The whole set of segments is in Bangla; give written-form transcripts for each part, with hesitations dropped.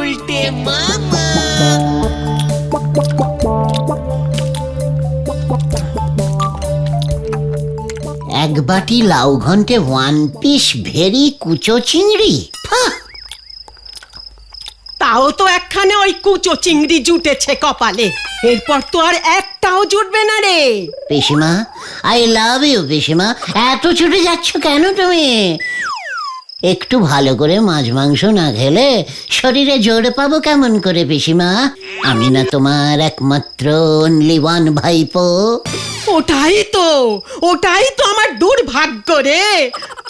এক বাটি লাউ ঘন্টে 1 পিস ভেরি কুচো চিংড়ি। তাও তো একখানে ওই কুচো চিংড়ি জুটেছে কপালে, এরপর তো আর একটাও জুটবে না রে। পিসিমা, আই লাভ ইউ পিসিমা। এত ছুটে যাচ্ছ কেন তুমি? একটু ভালো করে মাছ মাংস না খেলে শরীরে জোর পাবো কেমন করে পিসিমা? আমি না তোমার একমাত্র অনলি ওয়ান ভাইপো। ওটাই তো আমার দুর্ভাগ্য রে।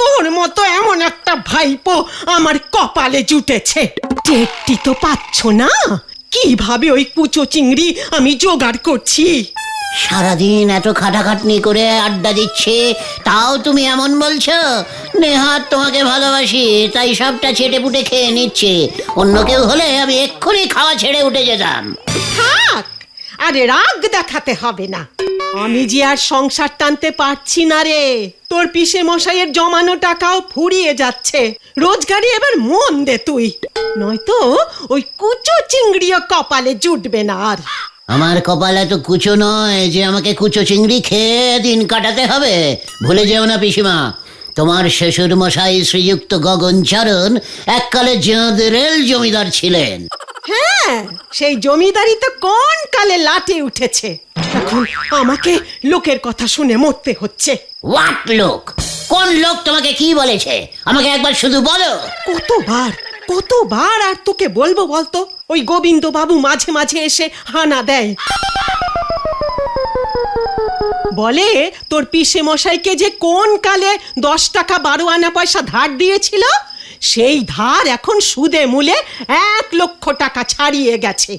তোর মতো এমন একটা ভাইপো আমার কপালে জুটেছে। টেরটি তো পাচ্ছ না কিভাবে ওই কুচো চিংড়ি আমি জোগাড় করছি। সারাদিন এত খাটাখাটনি করে আড্ডা দিচ্ছে, তাও তুমি এমন বলছো? নেহাত তোমাকে ভালোবাসি তাই সবটা ছেটে পুটে খেয়ে নিচ্ছে। অন্য কেউ হলে আমি এক্ষুনি খাওয়া ছেড়ে উঠে যেতাম। থাক, আরে রাগ দেখাতে হবে না। আমি যে আর সংসার টানতে পারছি না রে। তোর পিসে মশাইয়ের জমানো টাকাও ফুরিয়ে যাচ্ছে। রোজগারে এবার মন দে তুই, নয়তো ওই কুচো চিংড়িও কপালে জুটবে না আর। আমার কপালে তো কুচো নয় যে আমাকে কুচো চিংড়ি খেয়ে দিন কাটাতে হবে। ভুলে যেও না পিসিমা, তোমার শ্বশুর মশাই শ্রীযুক্ত গগনচরণ এককালে জেঁদের জমিদার ছিলেন। হ্যাঁ, সেই জমিদারি তো কোন কালে লাটে উঠেছে। এখন আমাকে লোকের কথা শুনে মরতে হচ্ছে। হোয়াট লোক? কোন লোক তোমাকে কি বলেছে আমাকে একবার শুধু বলো। কতবার আর তোকে বলবো বলতো? ওই গোবিন্দ বাবু মাঝে মাঝে এসে হানা দেয়, বলে তোর পিসে মশাইকে যে কোন কালে 10 টাকা 12 আনা পয়সা ধার দিয়েছিল, সেই ধার এখন সুদে মূলে 1 লক্ষ টাকা ছাড়িয়ে গেছে।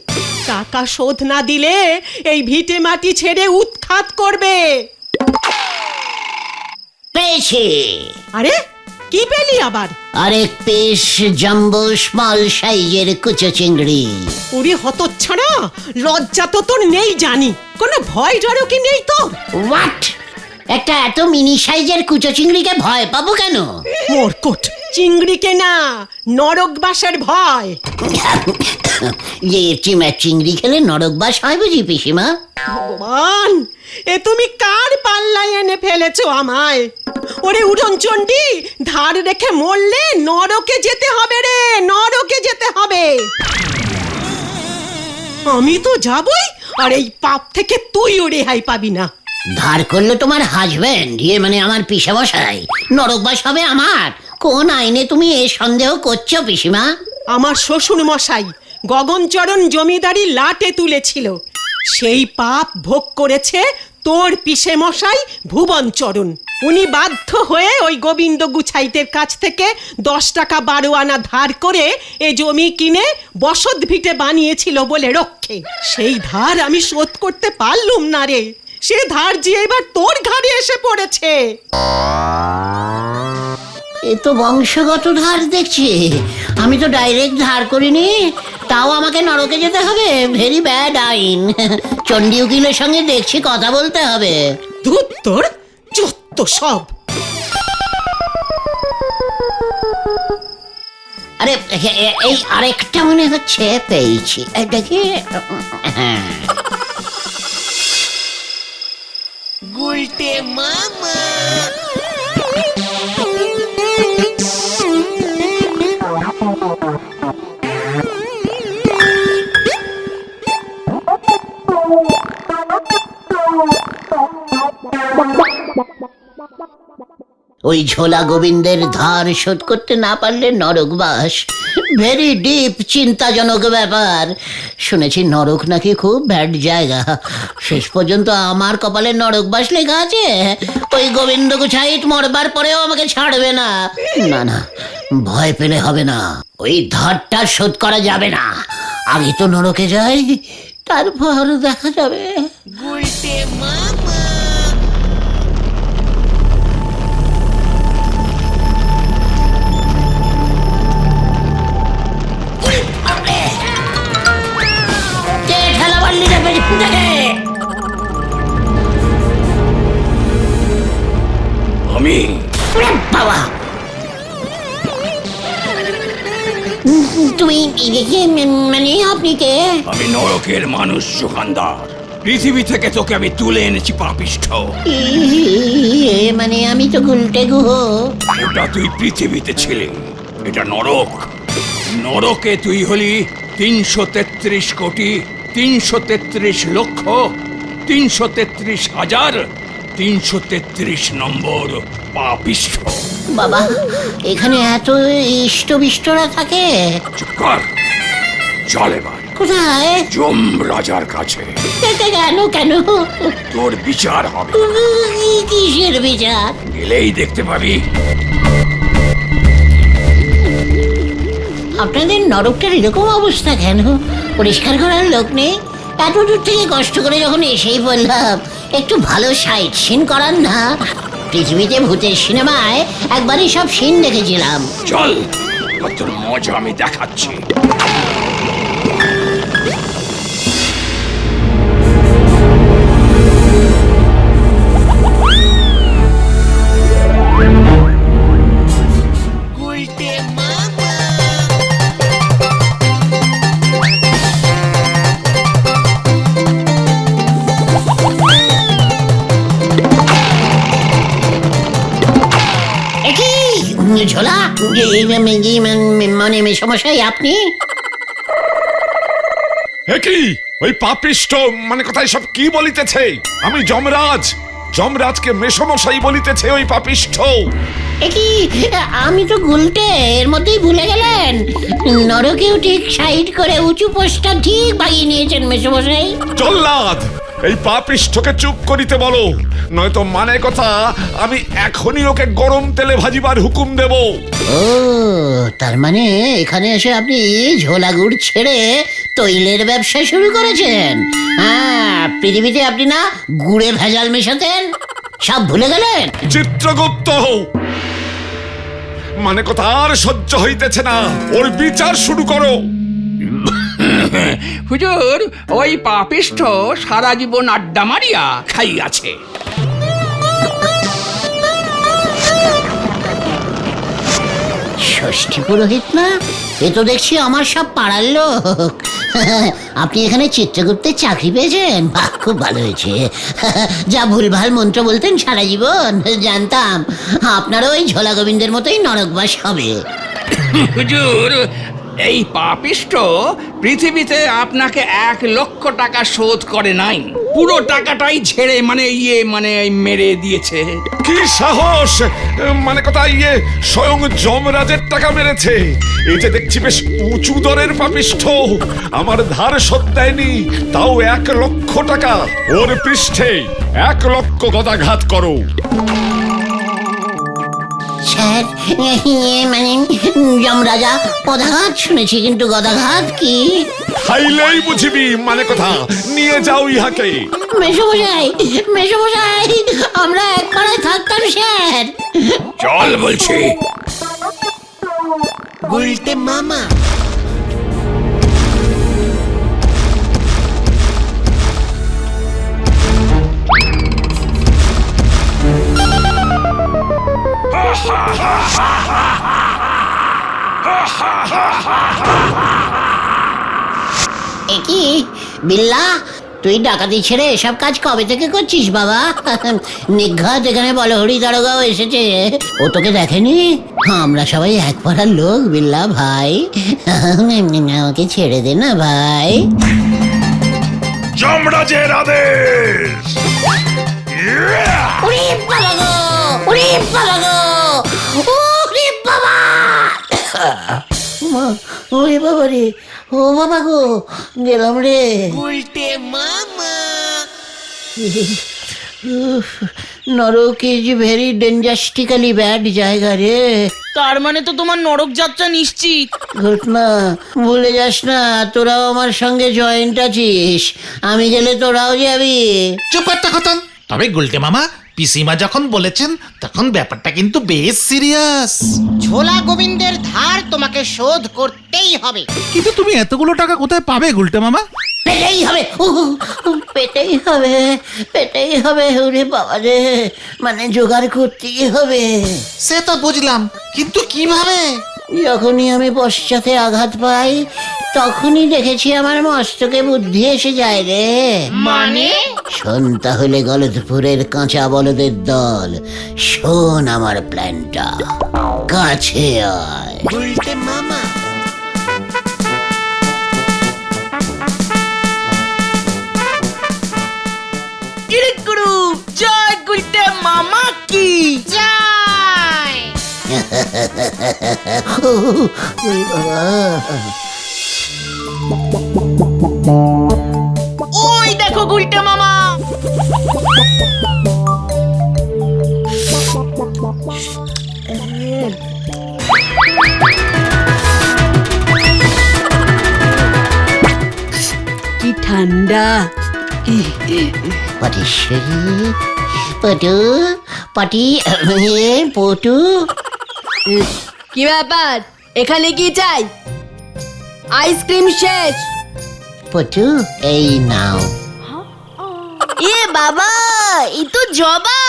টাকা শোধ না দিলে এই ভিটে মাটি ছেড়ে উৎখাত করবে। পেয়েছি। আরে কি পেলি আবার? আরেক পিস জাম্বো স্মল সাইজের কুচো চিংড়ি। ওরে হতচ্ছাড়া, লজ্জা তো তোর নেই জানি, কোনো ভয় ডরও কি নেই তোর? হোয়াট? একটা এত মিনি সাইজের কুচো চিংড়িকে ভয় পাবো কেন? মোরকট, চিংড়িকে না, নরকবাসের ভয়। যে চিংড়ি খেলে নরকবাস হয় বুঝি পিসিমা? ভগবান, এ তুমি কার পাল্লায় এনে ফেলেছো আমায়? ওরে উড়নচণ্ডী, ধার রেখে মরলে নরকে যেতে হবে রে, নরকে যেতে হবে। আমি তো যাবই, আর এই পাপ থেকে তুইও রেহাই পাবি না। ধার করলো তোমার হাজবেন্ড, মানে আমার পিসামশাই, নরকবাস হবে আমার? কোন আইনে তুমি এ সন্দেহ করছো পিসিমা? আমার শ্বশুর মশাই গগনচরণ জমিদারি লাটে তুলেছিল, সেই পাপ ভোগ করেছে তোর পিসে মশাই ভুবনচরণ। উনি বাধ্য হয়ে ওই গোবিন্দ গুছাইতের কাছ থেকে 10 টাকা 12 আনা ধার করে এ জমি কিনে বসত ভিটে বানিয়েছিল বলে রক্ষে। সেই ধার আমি শোধ করতে পারলুম না রে। সে ধার যে এবার তোর ঘাড়ে এসে পড়েছে। এ তো বংশগত ধার দেখছি। আমি তো ডাইরেক্ট ধার করিনি, তাও আমাকে নরকে যেতে হবে। ভেরি ব্যাড আইন। চণ্ডী উকিলের সঙ্গে দেখছি কথা বলতে হবে। ধুত তোর, যত সব। আরে এই আরেকটা মনে হচ্ছে পেয়েছি, দেখি। হ্যাঁ, গুলটে মামা। ওই ঝোলা গোবিন্দের ধার শোধ করতে না পারলে নরকবাস। ভেরি ডিপ, চিন্তাজনক ব্যাপার। শুনেছি নরক নাকি খুব ব্যাড জায়গা। শেষ পর্যন্ত আমার কপালে নরকবাস লেখা আছে। ওই গোবিন্দ গুছাইত মরবার পরেও আমাকে ছাড়বে না। না না, ভয় পেলে হবে না, ওই ধারটা শোধ করা যাবে না। আগে তো নরকে যাই, তারপর দেখা যাবে। গুলটে মামা। আমি বাবা, তুমি মানে আপনি কে? আমি নরকের মানুষ সুখানদার। পৃথিবী থেকে তোকে আমি তুলে এনেছি পাপিষ্ঠ। মানে আমি তো গুলটে গুহ। ওটা তুই পৃথিবীতে ছিলে, এটা নরক। নরকে তুই হলি 333 কোটি 333 লক্ষ 333,333 নম্বর পাপিষ্ঠ। বাবা, এখানে এত ইষ্টবিষ্টরা থাকে? চুপ কর, চল এবার কোথায়? যম রাজার কাছে। কেন কেন? তোর বিচার হবে। কিসের বিচার? গেলেই দেখতে পাবি। আপনাদের নরকটার এরকম অবস্থা কেন? পরিষ্কার করার লোক নেই? এত দূর থেকে কষ্ট করে যখন এসেই বললাম একটু ভালো সাইট সিন করান না। পৃথিবীতে ভূতের সিনেমায় একবারই সব সিন দেখেছিলাম। চল, তোর মজা আমি দেখাচ্ছি। উল্টে মামা। একই ঝোলা, মানে মেশামশাই আপনি? কি ওই পাপিষ্ঠ মানে কথায় সব কি বলিতেছে? আমি যমরাজ, যমরাজকে মেসমশাই বলিতেছে ওই পাপিষ্ঠ। একই আমি তো গুলটে, এর মধ্যেই ভুলে গেলেন। নরকেও ঠিক সাইড করে উঁচু পোস্টটা ঠিক বাগিয়ে নিয়েছেন মেশামশাই। জল্লাদ, এই পাপিষ্ঠকে চুপ করিতে বলো, নয়তো মানে কথা আমি এখনই ওকে গরম তেলে ভাজিবার হুকুম দেব। ও, তার মানে এখানে এসে আপনি ঝোলা গুড় ছেড়ে তৈলের ব্যবসা শুরু করেছেন? হ্যাঁ, পৃথিবীতে আপনি না গুড়ে ভেজাল মেশাতেন, সব ভুলে গেলেন? চিত্রগুপ্ত, মানে কথা আর সহ্য হইতেছে না, ওর বিচার শুরু করো। হুজুর, ওই পাপিষ্ঠ সারা জীবন আড্ডা মারিয়া খাইয়াছে। ষষ্ঠী পুরোহিত না? এ তো দেখছি আমার সব পাড়ার লোক। আপনি এখানে চিত্রগুপ্তের চাকরি পেয়েছেন? বাহ, খুব ভালো হয়েছে। যা ভুলভাল মন্ত্র বলতেন সারা জীবন, জানতাম আপনারও ওই ঝোলা গোবিন্দের মতোই নরকবাস হবে। হুজুর, এই পাপিষ্ঠ পৃথিবীতে আপনাকে 1 লক্ষ টাকা শোধ করে নাই, পুরো টাকাটাই ঝেড়ে মানে মেরে দিয়েছে। কি সাহস! মানে কথা স্বয়ং যমরাজের টাকা মেরেছে। এই যে দেখছি বেশ উঁচু দরের পাপিষ্ঠ, আমার ধার শোধ দেয়নি, তাও 1 লক্ষ টাকা। ওর পৃষ্ঠে 1 লক্ষ গদাঘাত করো। স্যার, মানে যমরাজা পদাঘাত শুনেছি, কিন্তু গদাঘাত কি? খাইলেই বুঝিবি, মানে কথা নিয়ে যাও ইহাকে। মেশমশাই, মেশমশাই, আমরা এক পাড়ায় থাকতাম স্যার। চল বলছি। উল্টে মামা। কি বিল্লা, তুই ডাকাতি ছেড়ে এসব কাজ কবে থেকে করছিস বাবা? নিঘাত এখানে বলহরি দারোগাও এসেছে, ও তোকে দেখেনি? আমরা সবাই এক পাড়ার লোক বিল্লা ভাই, আমাকে ছেড়ে দে না ভাই। যমরাজের আদেশ। ওরে বাবা গো, ওরে বাবা গো, ওরে বাবা! ওরে বাবা রে, ও বাবা গো, গেলাম রে। উল্টে মামা। নরক ইজ ভেরি ডেঞ্জাস্টিক্যালি ব্যাড জায়গা রে। তার মানে তো তোমার নরক যাত্রা নিশ্চিত। ঘটনা ভুলে যাস না, তোরাও আমার সঙ্গে জয়েন্ট আছিস, আমি গেলে তোরাও যাবি। চুপ একটা খতন। তবে গুলটে মামা, পিসিমা যখন বলেছেন তখন ব্যাপারটা কিন্তু বেশ সিরিয়াস। ঝোলা গোবিন্দের ধার তোমাকে শোধ করতেই হবে। কিন্তু তুমি এতগুলো টাকা কোথায় পাবে গুলটে মামা? পেটেই হবে, পেটেই হবে, পেটেই হবে। ওরে বাবা রে, মানে জোগাড় করতেই হবে। সে তো বুঝলাম, কিন্তু কিভাবে? যখনই আমি পশ্চাতে আঘাত পাই তখনই দেখেছি আমার মস্তকে বুদ্ধি এসে যায় রে। মানে শোন তাহলে গলদপুরের কাঁচা বলদের দল, শোন আমার প্ল্যানটা, কাছে আয়। উল্টে মামা গুরু জয় গুলটে মামা কি জয় ওরে বাবা, ওই দেখো গুলটে মামা কি ঠান্ডা। পাটিশ্বরী, পটু, পাটি, পটু, কি ব্যাপার এখানে কি চাই? আইসক্রিম শেষ। পটু, এই নাও। এ বাবা, এই তো জবা।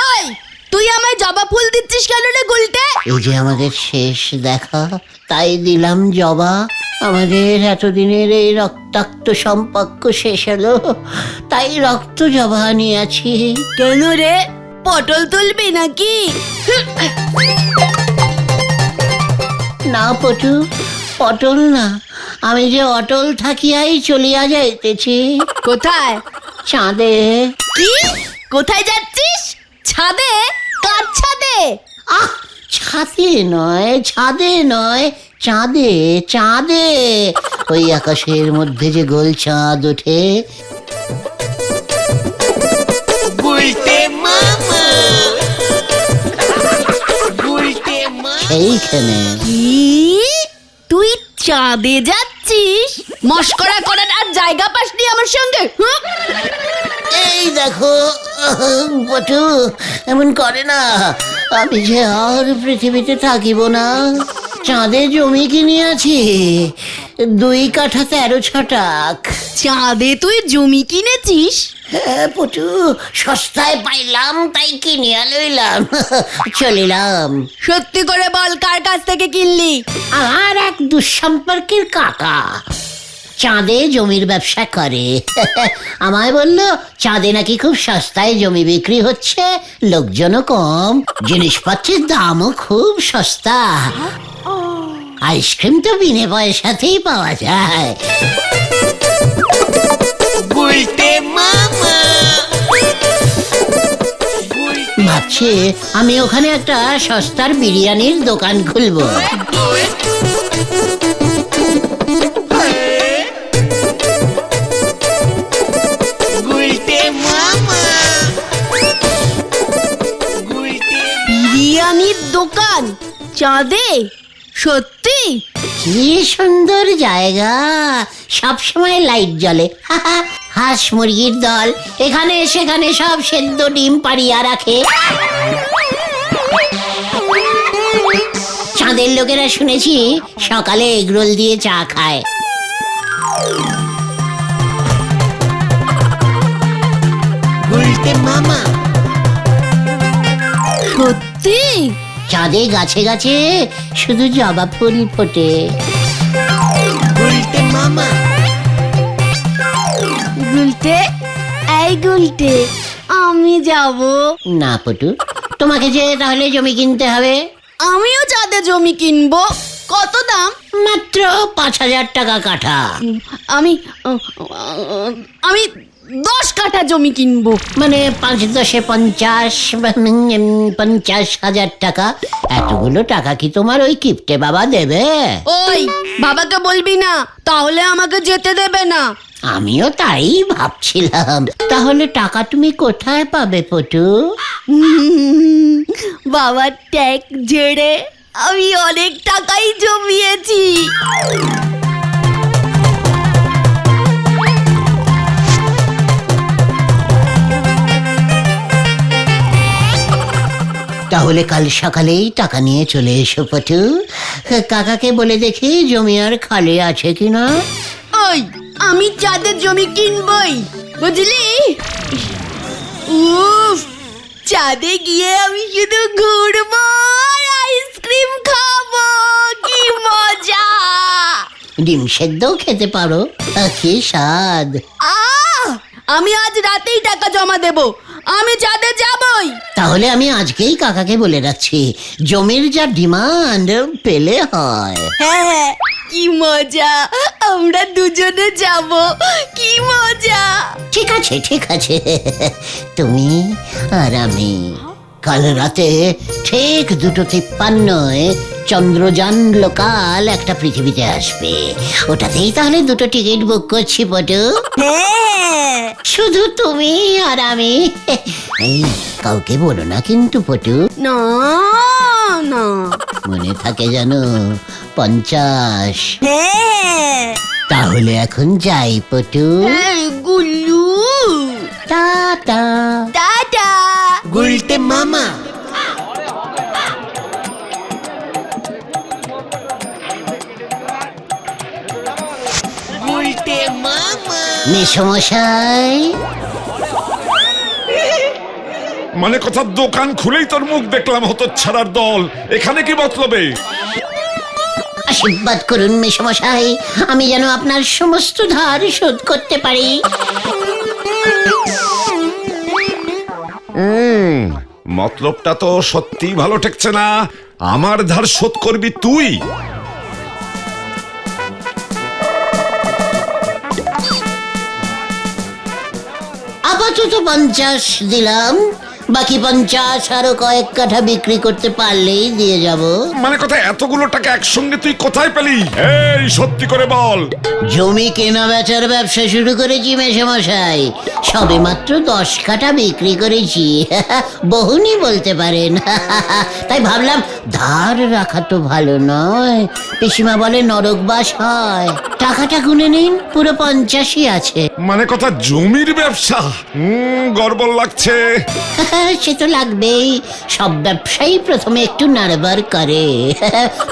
ওই তুই আমায় জবা ফুল দিচ্ছিস কেন রে গুলটে? এই যে আমাদের শেষ দেখা, তাই দিলাম জবা। আমাদের এতদিনের এই রক্তাক্ত সম্পর্ক শেষ হলো, তাই রক্ত জবা নিয়েছি। কেন রে, পটল তুলবি নাকি? না পটু, পটল না, আমি যে অটল থাকিয়াই চলিয়া যাইতেছি কোথায়? চাঁদে। কি? কোথায় যাচ্ছিস? ছাদে? কার ছাদে? আহ, ছাদে নয়, ছাদে নয়, চাঁদে, চাঁদে। ওই আকাশের মধ্যে যে গোল চাঁদ ওঠে। উল্টে মামা উল্টে মামা সেইখানে। কি? তুই চাঁদে যাচ্ছিস? মস্করা করার আর জায়গা পাসনি আমার সঙ্গে? হুঁ? এই দেখো পটু, এমন করে না, আমি যে আর পৃথিবীতে থাকিব না। চাঁদে জমি কিনিয়াছি 2 কাঠা 13 ছটাক। চাঁদে তুই জমি কিনেছিস? হ্যাঁ পটু, সস্তায় পাইলাম তাই কিনিয়া লইলাম, চলিলাম। সত্যি করে বল, কার কাছ থেকে কিনলি? আর এক দুঃসম্পর্কের কাকা চাঁদে জমির ব্যবসা করে। আমায় বলল চাঁদে নাকি খুব সস্তায় জমি বিক্রি হচ্ছে, লোকজনও কম, জিনিসপত্রের দামও খুব সস্তা, আইসক্রিম তো বিনে পয়সাতেই পাওয়া যায়। উল্টে মামা ভাবছি আমি ওখানে একটা সস্তার বিরিয়ানির দোকান খুলবো। উল্টে মামা উল্টে বিরিয়ানির দোকান চাঁদে? সত্যি? কি সুন্দর জায়গা, সব সময় লাইট জ্বলে। হাঁস মুরগির দল এখানে সেখানে সব সেদ্ধ ডিম পাড়িয়া রাখে। চাঁদের লোকেরা শুনেছি সকালে এগরোল দিয়ে চা খায়। উল্টে মামা সত্যি? চাঁদে গাছে গাছে শুধু জবা ফুল ফোটে। উল্টে মামা গুলটে, এই গুলটে, আমি যাব। না পটু, তোমাকে যে তাহলে জমি কিনতে হবে। আমিও চাঁদে জমি কিনবো। কত দাম? মাত্র 5,000 টাকা কাঠা। আমি আমি 10 কাঠা জমি কিনবো। মানে 5 10 50, 50,000 টাকা। এতগুলো টাকা কি তোমার ওই কিপ্টে বাবা দেবে? ওই বাবাকে বলবি না, তাহলে আমাকে যেতে দেবে না। আমিও তাই ভাবছিলাম। তাহলে টাকা তুমি কোথায় পাবে পটু? বাবার ট্যাক্স ঝেড়ে আমি অনেক টাকাই জমিয়েছি। তাহলে কাল সকালেই টাকা নিয়ে চলে এসো পটু। কাকাকে বলে দেখি জমি আর খালি আছে কিনা। ওই আমি চাঁদের জমি কিনবই, বুঝলি? উফ, চাঁদে গিয়ে আমি শুধু ঘুরবো আর আইসক্রিম ডিম খাবো, কি মজা! ডিম সেদ্ধও খেতে পারো, কি স্বাদ। আমি আজ রাতেই টাকা জমা দেব, আমি চাঁদে যাবই। তাহলে আমি আজকেই কাকাকে বলে রাখছি, জমির যা ডিমান্ড পেলে হয়। হ্যাঁ, কি মজা, আমরা দুজনে যাব, কি মজা! ঠিক আছে ঠিক আছে, তুমি আর আমি কাল রাতে ঠিক 2:53 চন্দ্রযান লোকাল একটা পৃথিবীতে আসবে। ওটাতেই তাহলে 2টো টিকিট বুক করছি পটু। হ্যাঁ, শুধু তুমি আর আমি। এই কাউকে বলো না কিন্তু পটু, না না। মনে থাকে জানো? 50। হ্যাঁ, তাহলে এখন যাই পটু, গুল্লু, টাটা। টাটা। গুলটে মামা গুলটে মামা মেসমশাই, মানে কথা দোকান খুলেই তোর মুখ দেখলাম হতচ্ছাড়ার দল, এখানে কি মতলবে? আশীর্বাদ করুন মেসমশাই, আমি যেন আপনার সমস্ত ধার শোধ করতে পারি। মতলবটা তো সত্যি ভালো ঠেকছে না। আমার ধার শোধ করবি তুই? আপাতত 50 দিলাম, বাকি 50 আরো কয়েক কাঠা বিক্রি করতে পারলেই দিয়ে যাব। মানে কথা এতগুলো টাকা একসঙ্গে তুই কোথায় পেলি? এই সত্যি করে বল। জমি কেনা বেচার ব্যবসা শুরু করেছি মেসমশাই, সবে মাত্র 10 কাঠা বিক্রি করেছি। বহুনি বলতে পারেন। তাই ভাবলাম ধার রাখা তো ভালো নয়, পিসিমা বলে নরকবাস হয়। টাকাটা গুনে নিন, পুরো 50ই আছে। মানে কথা জমির ব্যবসা? গর্বল লাগছে। সে তো লাগবেই, সব ব্যবসায়ী প্রথমে একটু নাড়বার করে,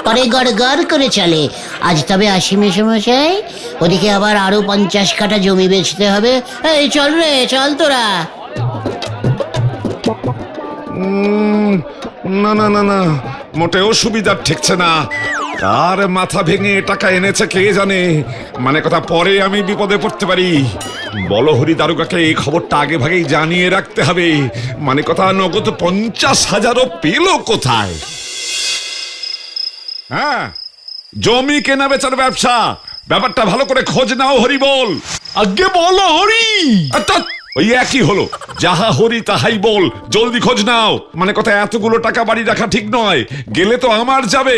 পরে গড় করে চলে। আজ তবে আসি মেসমশাই, ওদিকে আবার আরো 50 কাঠা জমি বেচতে হবে। এই চল রে, চল তোরা। না না না না, মোটেও সুবিধা ঠেকছে না। কার মাথা ভেঙে টাকা এনেছে কে জানে। মানে কথা পরে আমি বিপদে পড়তে পারি। বলো হরি দারোগাকে এই খবরটা আগে ভাগেই জানিয়ে রাখতে হবে। মানে কথা নগদ 50,000ও পেল কোথায়? হ্যাঁ, জমি কেনা বেচার ব্যবসা, ব্যাপারটা ভালো করে খোঁজ নাও হরি বল। আগে বলো হরি। ওই একই হলো, যাহা হরি তাহাই বল, জলদি খোঁজ নাও। মানে কথা এতগুলো টাকা বাড়ি রাখা ঠিক নয়, গেলে তো আমার যাবে।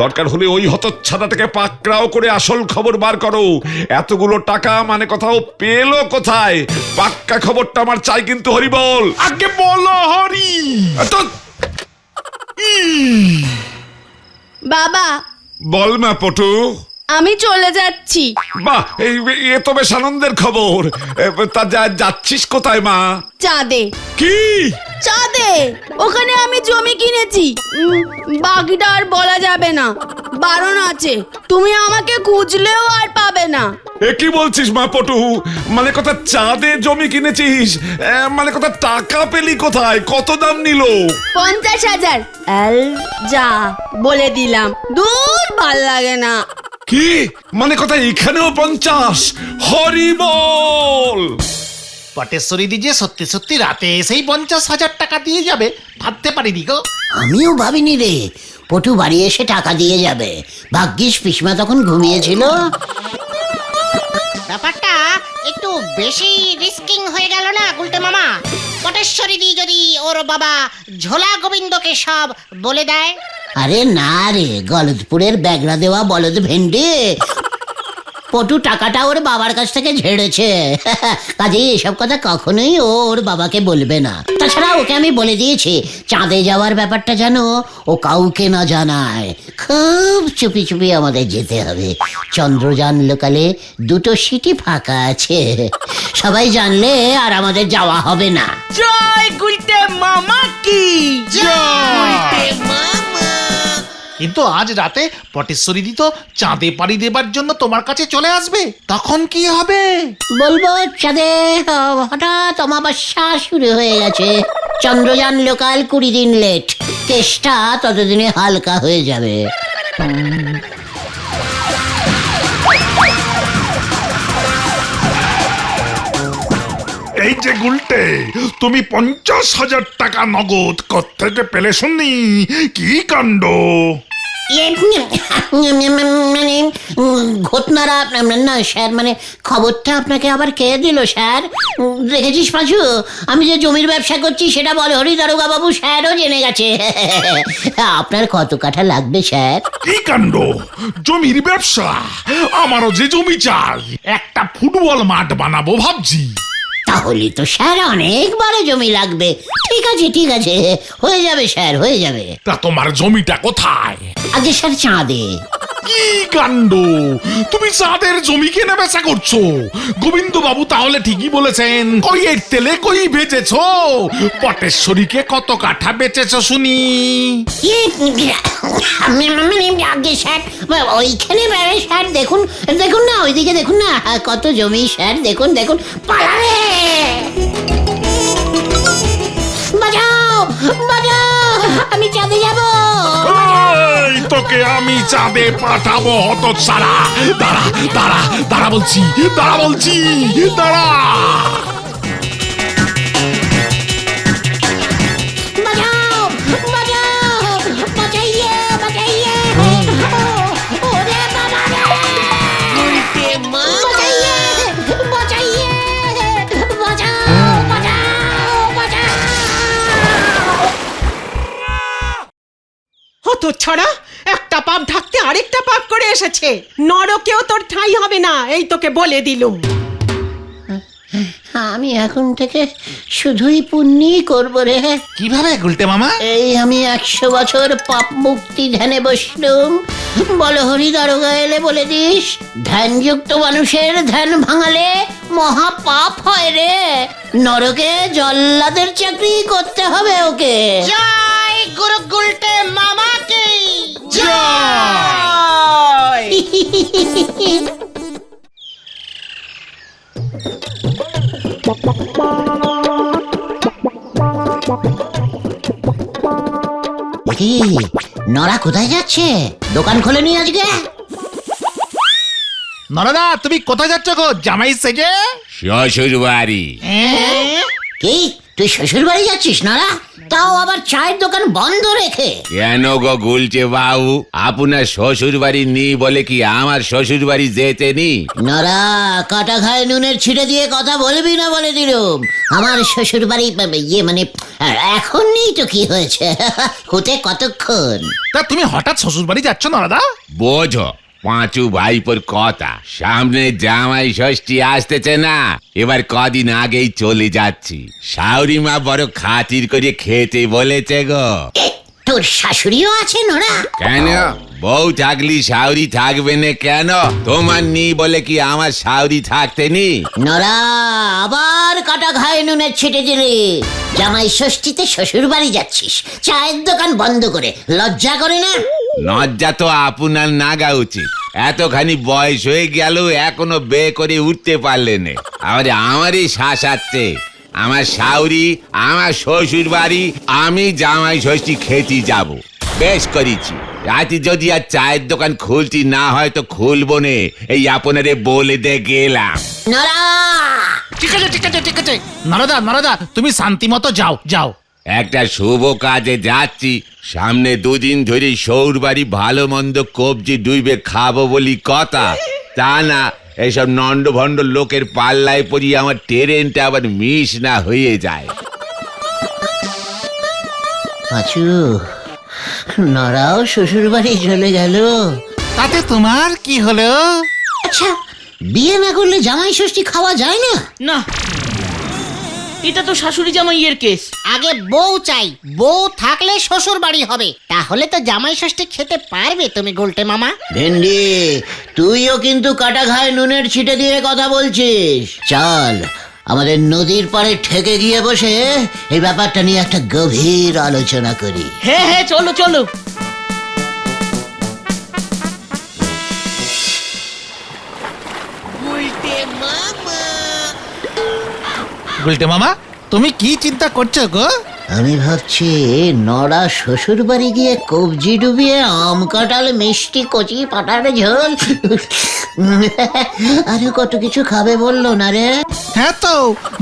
দরকার হলে ওই হতচ্ছাড়াটাকে পাকড়াও করে আসল খবর বার করো। এতগুলো টাকা মানে কথাও পেলো কোথায়? পাক্কা খবরটা আমার চাই কিন্তু হরি বল। আগে বলো হরি। বাবা, বল মা পটু। আমি চলে যাচ্ছি। বাহ, এ তো বেশ আনন্দের খবর। তা যাচ্ছিস কোথায় মা? চাঁদে। কি? চাঁদে, ওখানে আমি জমি কিনেছি। বাকিটা আর বলা যাবে না, বারণ আছে। তুমি আমাকে খুঁজলেও আর পাবে না। এ কি বলছিস মা পটু? মানে কথা চাঁদে জমি কিনেছিস? মানে কথা টাকা পেলি কোথায়? কত দাম নিল? 50,000। যা বলে দিলাম, দূর ভাল লাগে না। কি মানে কথা এখানেও 50? হরি বল। পটেশ্বরী দি যে সত্যি সত্যি রাতে এসেই 50,000 টাকা দিয়ে যাবে ভাবতে পারিনি গো। আমিও ভাবিনি রে, পটু বাড়ি এসে টাকা দিয়ে যাবে। ভাগ্যিস পিসমা তখন ঘুমিয়েছিল। ব্যাপারটা একটু বেশি রিস্কিং হয়ে গেল না গুলটে মামা? পটেশ্বরী দি যদি ওর বাবা ঝোলা গোবিন্দকে সব বলে দেয়? আরে না রে, গলদপুরের ব্যাগরা দেওয়া বলদ ভেন্ডি। পটু টাকাটা ওর বাবার কাছ থেকে ঝেড়েছে, কাজে এসব কথা কখনোই ওর বাবাকে বলবে না। তাছাড়া ওকে আমি বলে দিয়েছি, চাঁদে যাওয়ার ব্যাপারটা যেন ও কাউকে না জানায়। খুব চুপি চুপি আমাদের যেতে হবে। চন্দ্রযান লোকালে 2টো সিটি ফাঁকা আছে, সবাই জানলে আর আমাদের যাওয়া হবে না। জয় গুলটে মামা কি গুলটে মামা কিন্তু আজ রাতে পটেশ্বরী দি তো চাঁদে পাড়ি দেবার জন্য তোমার কাছে চলে আসবে, তখন কি হবে? বলবো চাঁদে হঠাৎ অমাবস্যা শুরু হয়ে গেছে, চন্দ্রযান লোকাল 20 দিন লেট। কেসটা ততদিনে হালকা হয়ে যাবে। এই যে গুলটে, তুমি 50,000 টাকা নগদ কোত্থেকে পেলে শুনি? কি কাণ্ড! মানে ঘটনারা না স্যার, মানে খবরটা আপনাকে আবার কে দিল স্যার? দেখেছিস পাঁচু, আমি যে জমির ব্যবসা করছি সেটা বলে হরি দারোগা বাবু স্যারও জেনে গেছে। আপনার কত কাঠা লাগবে স্যার? কি কাণ্ড! জমির ব্যবসা? আমারও যে জমি চাই, একটা ফুটবল মাঠ বানাবো ভাবছি। তাহলে তো স্যার অনেক বড় জমি লাগবে। ঠিক আছে ঠিক আছে, হয়ে যাবে স্যার, হয়ে যাবে। তা তোমার জমিটা কোথায়? আগে স্যার চাঁদে। কি কাণ্ড! তুমি চাঁদের জমি কেনা বেচা করছো? গোবিন্দ বাবু তাহলে ঠিকই বলেছেন। কই এর তেলে কই ভেজেছো? পটেশ্বরীকে কত কাঠা বেচেছো শুনি? মানে আগে স্যার ওইখানে স্যার দেখুন, দেখুন না ওইদিকে দেখুন না কত জমি স্যার, দেখুন দেখুন। পালাবে! বাঁচাও বাঁচাও, আমি চাঁদে যাবো। এই তোকে আমি চাঁদে পাঠাবো হতচ্ছাড়া! দাঁড়া দাঁড়া দাঁড়া বলছি, দাঁড়া বলছি, দাঁড়া! বাঁচাও বাঁচাও, বাঁচাইয়ে বাঁচাইয়ে, ওরে বাবা রে! গুলটে মামা বাঁচাইয়ে বাঁচাইয়ে, বাঁচাও বাঁচাও বাঁচাও। হতো ছড়া, একটা পাপ ঢাকতে আরেকটা পাপ করে এসেছে। নরকেও তোর ঠাঁই হবে না, এই তোকে বলে দিলুম। আমি এখন থেকে শুধুই পুণ্যই করবো রে। কিভাবে গুলটে মামা? এই আমি 100 বছর পাপ মুক্তি ধ্যানে বসলুম। বলো হরি দারোগা এলে বলে দিস, ধ্যানযুক্ত মানুষের ধ্যান ভাঙালে মহা পাপ হয় রে। নরকে জল্লাদের চাকরি করতে হবে ওকে। জয় গুরু গুলটে মামাকে জয়! কি নরা কোথায় যাচ্ছে? দোকান খোলেনি আজকে? নরদা, তুমি কোথায় যাচ্ছ গো জামাই সেজে? শ্বশুর বাড়ি। কি তুই শ্বশুর বাড়ি যাচ্ছিস নরা? তাও আবার চায়ের দোকান বন্ধ রেখে? কেন গো গুলছে বাবু, আপনার শ্বশুর বাড়ি নেই বলে কি আমার শ্বশুর বাড়ি যেতে নি? নরা, কাটা ঘায়ে নুনের ছিটে দিয়ে কথা বলবি না বলে দিলুম। আমার শ্বশুর বাড়ি মানে এখন নেই তো কি হয়েছে, হতে কতক্ষণ। তা তুমি হঠাৎ শ্বশুর বাড়ি যাচ্ছ নরদা? বোঝো পাঁচু ভাইপোর কথা, সামনে জামাই ষষ্ঠী আসতেছে না, এবার কদিন আগেই চলে যাচ্ছি। শাশুড়ি মা বড় খাতির করে খেতে বলেছে গো। তোর শাশুড়িও আছে নরা? কেন বউ থাকলি শাশুড়ি থাকবে না কেন? তোমার নি বলে কি আমার শাশুড়ি থাকতে নি? নরা, আবার কাটা ঘায়ে নুনের ছিটে দিলি। জামাই ষষ্ঠীতে শ্বশুর বাড়ি যাচ্ছিস, চায়ের দোকান বন্ধ করে, লজ্জা করে না? লজ্জা তো আপনার নাগা উচিত। এতখানি বয়স হয়ে গেল এখনো বিয়ে করে উঠতে পারলে না, আবার আমারই শাসাচ্ছে। আমার শাশুড়ি, আমার শ্বশুর বাড়ি, আমি জামাই ষষ্ঠী খেতে যাব। বেশ করেছি, রাতে যদি আর চায়ের দোকান খুলতি না হয় তো খুলবো নে, এই আপনারে বলে দে গেলাম। নরা, ঠিক আছে ঠিক আছে ঠিক আছে। নরদা নরদা, তুমি শান্তি মতো যাও যাও। একটা শুভ কাজে যাচ্ছি, সামনে দুদিন ধরে সৌর বাড়ি ভালো মন্দ কবজি ডুইবে খাবো বলি কথা, তা না এইসব নন্ড ভণ্ড লোকের পাল্লায় পড়ি আমার ট্রেনটা আবার মিস না হয়ে যায়। পাঁচু, নরাও শ্বশুর বাড়ি চলে গেল। তাতে তোমার কি হলো? আচ্ছা, বিয়ে না করলে জামাই ষষ্ঠী খাওয়া যায় না? না, এটা তো শাশুড়ি জামাইয়ের কেস। আগে বউ চাই, বউ থাকলে শ্বশুর বাড়ি হবে, তাহলে তো জামাই ষষ্ঠী খেতে পারবে তুমি গুলটে মামা। ভেন্ডি, তুইও কিন্তু কাটা ঘায়ে নুনের ছিটে দিয়ে কথা বলছিস। চল আমাদের নদীর পাড়ে ঠেকে গিয়ে বসে এই ব্যাপারটা নিয়ে একটা গভীর আলোচনা করি। হ্যাঁ হ্যাঁ, চলো চলো। গুলটে মামা গুলটে মামা, তুমি কি চিন্তা করছো গো? আমি ভাবছি নড়া শ্বশুর বাড়ি গিয়ে কবজি ডুবিয়ে আম কাঁঠাল মিষ্টি কচি পাটার ঝোল আরে কত কিছু খাবে বললো না রে। হ্যাঁ তো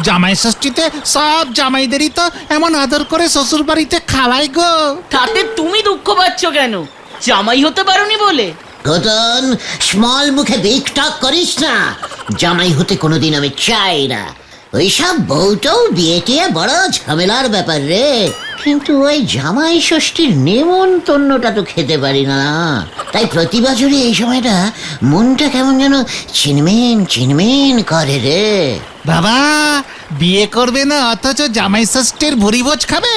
জামাই ষষ্ঠীতে সব জামাইদেরই তো এমন আদর করে শ্বশুর বাড়িতে খাওয়াই গো। তাতে তুমি দুঃখ পাচ্ছ কেন? জামাই হতে পারোনি বলে? ঘটন স্মল মুখে বিগ টক করিস না। জামাই হতে কোনোদিন আমি চাই না। ওইসব বউটাও বিয়ে টিয়ে বড় ঝামেলার ব্যাপার রে। কিন্তু ওই জামাই ষষ্ঠীর নেমন্তন্নটা তো খেতে পারি না, তাই প্রতি বছরই এই সময়টা মনটা কেমন যেন চিনমেন চিনমেন করে রে। বাবা বিয়ে করবে না অথচ জামাই ষষ্ঠীর ভুরিভোজ খাবে,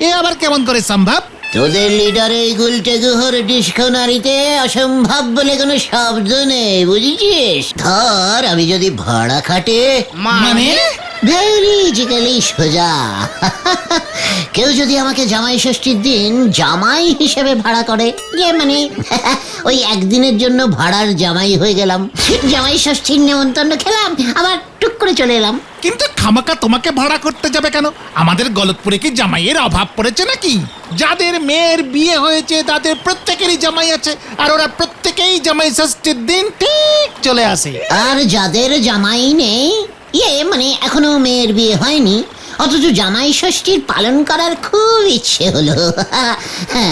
এ আবার কেমন করে সম্ভব? তোদের লিডার এই গুলটে গুহর ডিসকনারিতে অসম্ভব বলে কোনো শব্দ নেই, বুঝেছিস? ধর আমি যদি ভাড়া খাটে মানে ভেরিজিক্যালি সোজা কেউ যদি আমাকে জামাই ষষ্ঠীর দিন জামাই হিসেবে ভাড়া করে, যে মানে ওই একদিনের জন্য ভাড়ার জামাই হয়ে গেলাম, জামাই ষষ্ঠীর নেমন্তন্ন খেলাম, আবার টুক করে চলে এলাম। কিন্তু খামাকা তোমাকে ভাড়া করতে যাবে কেন? আমাদের গলতপুরে কি জামাইয়ের অভাব পড়েছে নাকি? যাদের মেয়ের বিয়ে হয়েছে তাদের প্রত্যেকেরই জামাই আছে, আর ওরা প্রত্যেকেই জামাই ষষ্ঠীর দিন ঠিক চলে আসে। আর যাদের জামাই নেই, মানে এখনো মেয়ের বিয়ে হয়নি, অথচ জামাই ষষ্ঠীর পালন করার খুব ইচ্ছে হলো,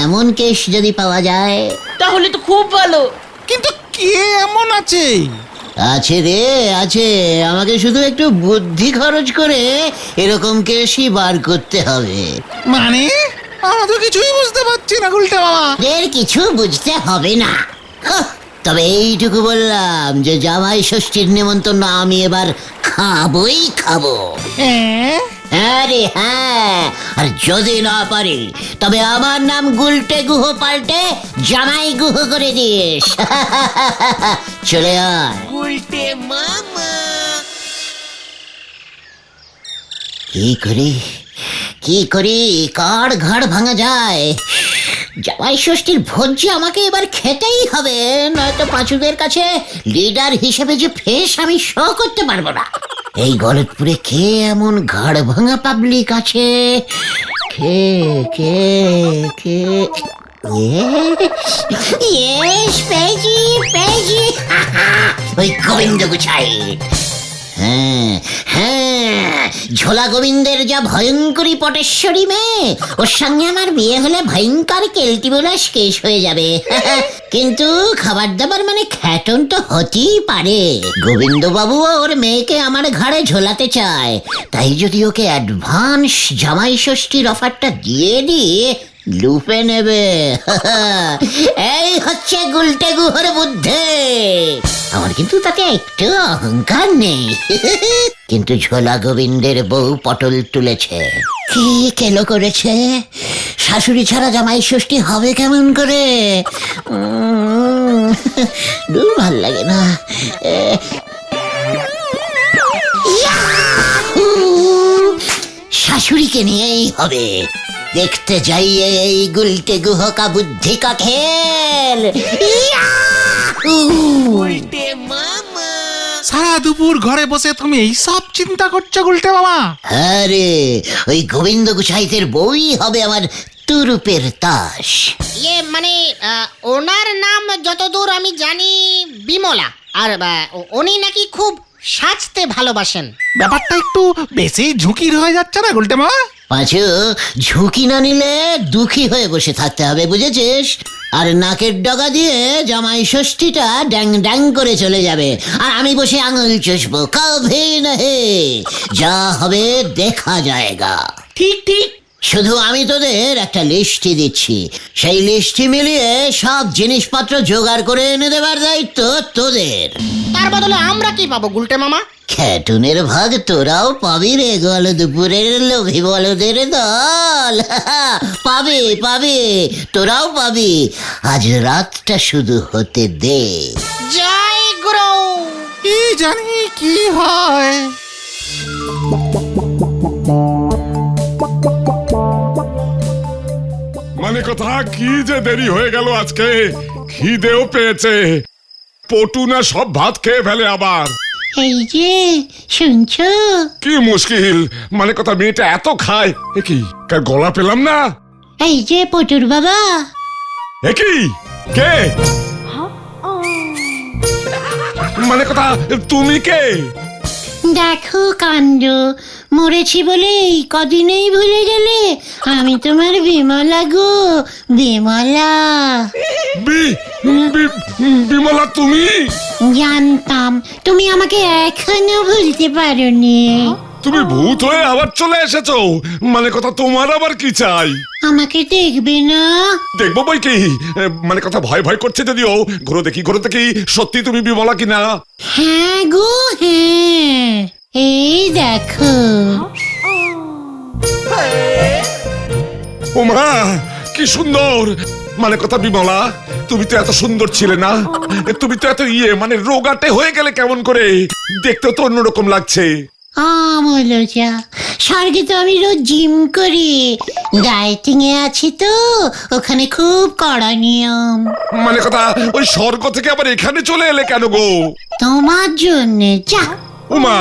এমন কেস যদি পাওয়া যায়। তাহলে তো খুব ভালো। কিন্তু কে এমন আছে? আছে রে আছে, আমাকে শুধু একটু বুদ্ধি খরচ করে এরকম কেসই বার করতে হবে। মানে আমরা তো কিছুই বুঝতে পারছি না গুলটে মামা। এর কিছু বুঝতে হবে না, তবে এইটুকু বললাম যে জামাই ষষ্ঠীর নেমন্তন্ন আমি এবার খাবই খাবো। আরে হ্যাঁ, আর যদি না পারি তবে আমার নাম গুলটে গুহ পাল্টে জামাই গুহ করে দিস। চলে আয়। উল্টে মামা। কি করি কার ঘাড় ভাঙা যায়? জামাই ষষ্ঠীর ভোজ যে আমাকে এবার খেতেই হবে, নয়তো পাঁচুদের কাছে লিডার হিসেবে যে ফেস আমি শো করতে পারবো না। এই গলতপুরে কে এমন ঘাড় ভাঙা পাবলিক আছে? কে কে কে ওই গোবিন্দ গুছাই। হ্যাঁ, ঝোলা গোবিন্দের যা ভয়ঙ্করী পটেশ্বরী মেয়ে, ওর সঙ্গে আমার বিয়ে হলে ভয়ঙ্কর কেলটিবোলাস কেস হয়ে যাবে। কিন্তু খাবার দাবার মানে খ্যাটন তো হতেই পারে। গোবিন্দ বাবু ওর মেয়েকে আমার ঘাড়ে ঝোলাতে চায়, তাই যদি ওকে অ্যাডভান্স জামাই ষষ্ঠীর অফারটা দিয়ে দিয়ে লুপে নেবে। এই হচ্ছে গুলটে গুহর বুদ্ধি। আমার কিন্তু তাতে একটু অহংকার নেই। কিন্তু ঝোলা গোবিন্দের বউ পটল তুলেছে, কি কেলো করেছে। শাশুড়ি ছাড়া জামাই ষষ্ঠী হবে কেমন করে? দূর ভাল লাগে না। শাশুড়িকে নিয়েই হবে। দেখতে যাইয়ে এই গুলটে গুহ কা বুদ্ধি কা খেল। উল্টে মামা। সারা দুপুর ঘরে বসে তুমি এই সব চিন্তা করছো গুলটে মামা? আরে ওই গোবিন্দ গুছাইতের বই হবে আমার তুরুপের তাস। মানে ওনার নাম যতদূর আমি জানি বিমলা, আর উনি নাকি খুব সাজতে ভালোবাসেন। ব্যাপারটা একটু বেশি ঝুঁকির হয়ে যাচ্ছে না গুলটে মামা? পাঁচু, ঝুঁকি না নিলে দুঃখী হয়ে বসে থাকতে হবে, বুঝেছিস? আর নাকের ডগা দিয়ে জামাই ষষ্ঠীটা ড্যাং ড্যাং করে চলে যাবে, আর আমি বসে আঙুল চুষবো। কভি নহি, যা হবে দেখা যায়গা। ঠিক ঠিক। শুধু আমি তোদের একটা লিস্টি দিচ্ছি, সেই লিস্টি মিলিয়ে সব জিনিসপত্র জোগাড় করে এনে দেবার দায়িত্ব তোদের। তার বদলে আমরা কি পাবো গুলটে মামা? খ্যাটুনের ভাগ তোরাও পাবি রে, গল দুপুরের লোভী বলদের দল। পাবি পাবি, তোরাও পাবি। আজ রাতটা শুধু হতে দে। জয় গুরু। কি জানি কি হয়। মানে কথা কি যে দেরি হয়ে গেল আজকে, খিদেও পেয়েছে। পটু না সব ভাত খেয়ে ফেলে আবার। এই যে শুনছো? কি মুশকিল, মানে কথা মেয়েটা এত খায়, এ কি কার গলা পেলাম না? এই যে পটুর বাবা। এ কি কে? মানে কথা তুমি কে? দেখো কাণ্ড, মরেছি বলে এই কদিনেই ভুলে গেলে? আমি তোমার বিমলা গো, বিমলা। বিমলা তুমি? জানতাম তুমি আমাকে এখনো ভুলতে পারোনি। তুমি ভূত হয়ে আবার চলে এসেছো, মানে কথা তোমার আবার কি চাই? আমাকে দেখবে না? দেখবো বই কি, মানে কথা ভয় ভয় করছে যদিও। ঘুরো দেখি সত্যি তুমি বিমলা কিনা। হ্যাঁ গো হ্যাঁ, এই দেখো। ওমা কি সুন্দর, মানে কথা বিমলা তুমি তো এত সুন্দর ছিলে না? তুমি তো এত মানে রোগাটে হয়ে গেলে কেমন করে? দেখতেও তো অন্যরকম লাগছে। আমলজা, স্বর্গে তো আমি রোজ জিম করি, ডায়েটিং এ আছি তো, ওখানে খুব কড়া নিয়ম। মানে কথা ওই স্বর্গ থেকে আবার এখানে চলে এলে কেন গো? তোমার জন্যে। যা। ওমা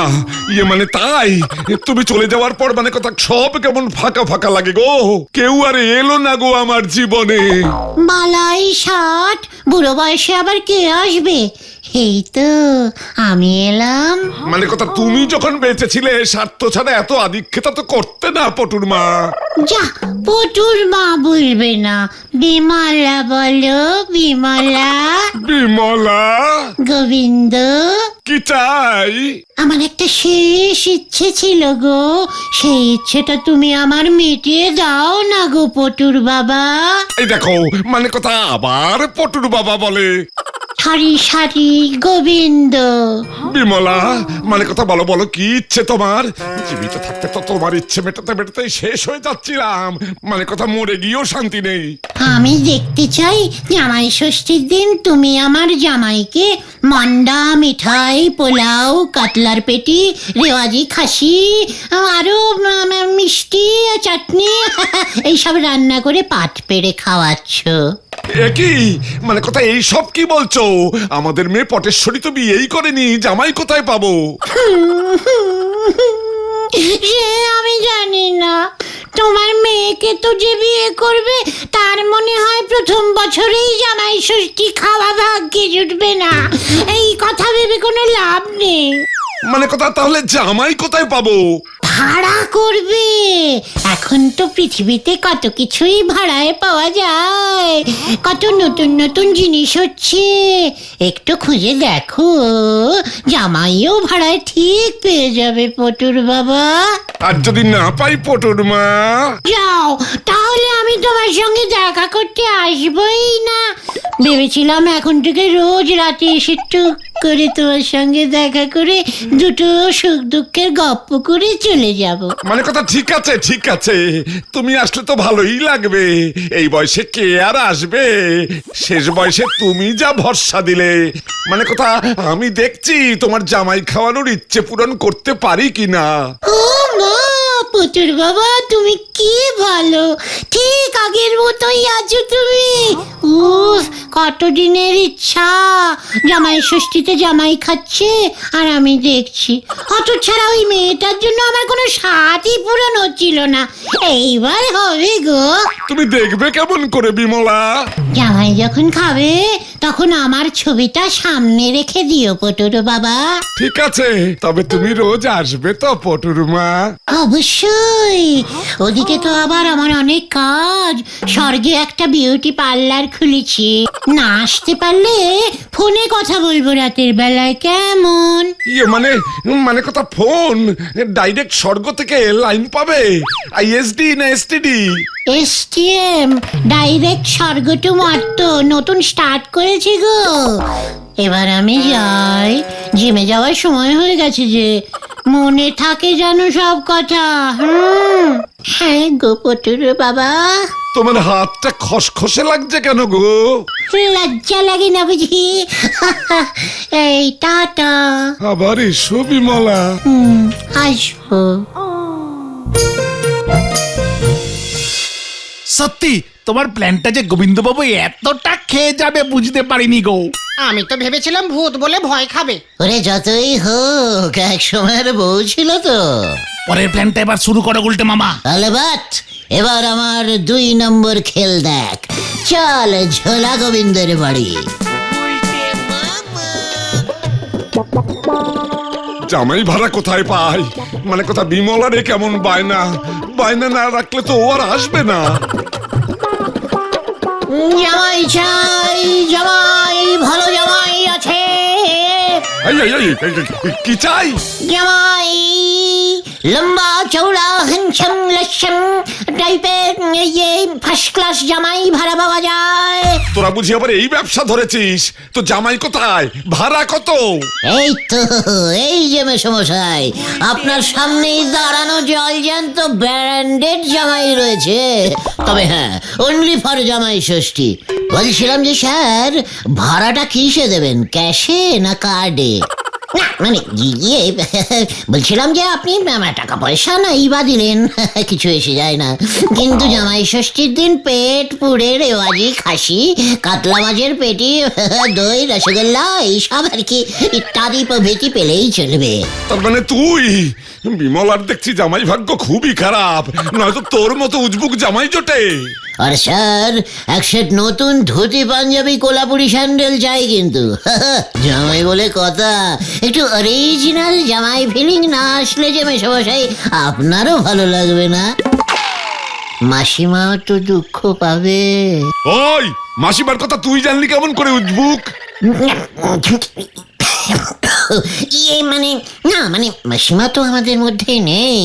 মানে তাই? তুমি চলে যাওয়ার পর মানে কথা সব কেমন ফাঁকা ফাঁকা লাগে গো, কেউ আর এলো না গো আমার জীবনে। বালাই ষাট, বুড়ো বয়সে আবার কে আসবে? এই তো আমি এলাম। মানে কথা তুমি যখন বেঁচে ছিলে স্বার্থ ছাড়া এত আদিক্ষেতা তো করতে না পটুর মা। যা, পটুর মা বলবে না, বিমলা বলো, বিমলা। বিমলা? গোবিন্দ, কি চাই? আমার একটা শেষ ইচ্ছে ছিল গো, সেই ইচ্ছেটা তুমি আমার মিটিয়ে দাও না গো পটুর বাবা। এই দেখো, মানে কথা আবার পটুর বাবা বলে। সারি সারি গোবিন্দ। বিমলা, মানে কথা বলো বলো কি ইচ্ছে তোমার? জীবিত থাকতে তো তোমার ইচ্ছে মেটাতে মেটাতে শেষ হয়ে যাচ্ছিলাম, মানে কথা মরে গিয়েও শান্তি নেই। আমি দেখতে চাই জামাই ষষ্ঠীর দিন তুমি আমার জামাইকে মন্ডা, মিঠাই, পোলাও, কাতলার পেটি, রেওয়াজি খাসি, আরো মিষ্টি, চাটনি এইসব রান্না করে পাট পেড়ে খাওয়াচ্ছ। একই মানে কথা এইসব কি বলছো? আমাদের মেয়ে পটেশ্বরী তো বিয়েই করেনি, জামাই কোথায় পাবো? সে আমি জানি না, তোমার মেয়েকে তো যে বিয়ে করবে তার মনে হয় প্রথম বছরেই জামাই ষষ্ঠী খাওয়া ভাগ্যে জুটবে না। এই কথা ভেবে কোনো লাভ নেই। মানে কথা তাহলে জামাই কোথায় পাবো? ভাড়া করবে। এখন তো পৃথিবীতে কত কিছুই ভাড়ায় পাওয়া যায়, কত নতুন নতুন জিনিস হচ্ছে। একটু খুঁজে দেখো, জামাইও ভাড়ায় ঠিক পেয়ে যাবে পটুর বাবা। আর যদি না পাই পটুর মা? যাও, তাহলে আমি তোমার সঙ্গে দেখা করতে আসবই না। ভেবেছিলাম এখন থেকে রোজ রাতে এসে টুক করে তোমার সঙ্গে দেখা করে দুটো সুখ দুঃখের গপ্প করে চলে যাব। মানে কথা ঠিক আছে ঠিক আছে, তুমি আসলে তো ভালোই লাগবে। এই বয়সে কে আর আসবে? শেষ বয়সে তুমি যা ভরসা দিলে, মানে কথা আমি দেখছি তোমার জামাই খাওয়ানোর ইচ্ছে পূরণ করতে পারি কিনা। ও মা, পটুর বাবা তুমি কি ভালো, ঠিক আগের মতোই আছো তুমি। উফ, কতদিনের ইচ্ছা, জামাই ষষ্ঠীতে জামাই খাচ্ছে আর আমি দেখছি। অত ছাড়া ওই মেয়েটার জন্য আমার কোনো স্বাদই পূরণ হচ্ছিল না, এইবার হবে গো। তুমি দেখবে কেমন করে বিমলা? জামাই যখন খাবে তখন আমার ছবিটা সামনে রেখে দিও পটুর বাবা। ঠিক আছে, তবে তুমি রোজ আসবে তো পটুর মা? অবশ্যই। ওদিকে তো আবার আমার অনেক কাজ, স্বর্গে একটা বিউটি পার্লার খুলেছি, না আসতে পারলে ফোনে কথা বলবো রাতের বেলায়, কেমন? মানে মানে কথা ফোন ডাইরেক্ট স্বর্গ থেকে লাইন পাবে? আইএসডি না এসটিডি? এসটিএম, ডাইরেক্ট স্বর্গ টু মর্ত, নতুন স্টার্ট করেছি গো। এবার আমি যাই, জিমে যাওয়ার সময় হয়ে গেছে যে, মনে থাকে জানো সব কথা। হ্যাঁ গো পটুর বাবা। তোমার হাতটা খসখসে লাগছে কেন গো? লজ্জা লাগে না বুঝি? এই টাটা। আবার এসো বিমলা। আসবো। সত্যি তোমার প্ল্যানটা যে গোবিন্দবাবু এতটা খেয়ে যাবে বুঝতে পারিনি গো। আমি তো ভেবেছিলাম ভূত বলে ভয় খাবে। ওরে যতই হোক এক সময়ের বউ ছিল তো। পরের প্ল্যানটা এবার শুরু করো গুলটে মামা। আলবাত এবার আমার 2 নম্বর খেল দেখ। চল ঝোলা গোবিন্দের বাড়ি। জামাই ভাড়া কোথায় পাই? মানে কথা বিমলারে কেমন বায়না, বায়না না রাখলে তো ও আর আসবে না। জামাই চাই, জামাই ভালো জামাই আছে। কি চাই? জামাই লম্বা চৌড়া হ্যান্ডসাম লস্যম টাইপের ফার্স্ট ক্লাস জামাই ভাড়া পাওয়া যায়। তোরা বুঝি আবার এই ব্যবসা ধরেছিস? তো জামাই কোথায়, ভাড়া কত? এই তো এই যে মেসমশাই, আপনার সামনেই দাঁড়ানো জলজ্যান্ত ব্র্যান্ডেড জামাই রয়েছে। তবে হ্যাঁ, অনলি ফর জামাই ষষ্ঠী। বলছিলাম যে স্যার, ভাড়াটা কিসে দেবেন, ক্যাশে না কার্ডে? না মানে ইয়ে বলছিলাম যে আপনি টাকা পয়সা নাই বা দিলেন কিছু এসে যায় না, কিন্তু জামাই ষষ্ঠীর দিন পেট পুড়ে রেওয়াজি খাসি, কাতলা মাছের পেটি, দই, রসগোল্লা এইসব আর কি ইত্যাদি প্রভৃতি পেলেই চলবে। তার মানে তুই বিমলার দেখছি জামাই ভাগ্য খুবই খারাপ, নয়তো তোর মতো উজবুক জামাই জোটে। আর স্যার এক সেট নতুন ধুতি পাঞ্জাবি কোলাপুরি স্যান্ডেল চাই কিন্তু। জামাই বলে কথা, একটু অরিজিনাল জামাই ফিলিং না আসলে যে মেশামশাই আপনারও ভালো লাগবে না। মাসিমাও তো দুঃখ পাবে। ওই মাসিমার কথা তুই জানলি কেমন করে উজবুক? ইয়ে মানে না মানে মাসিমা তো আমাদের মধ্যে নেই,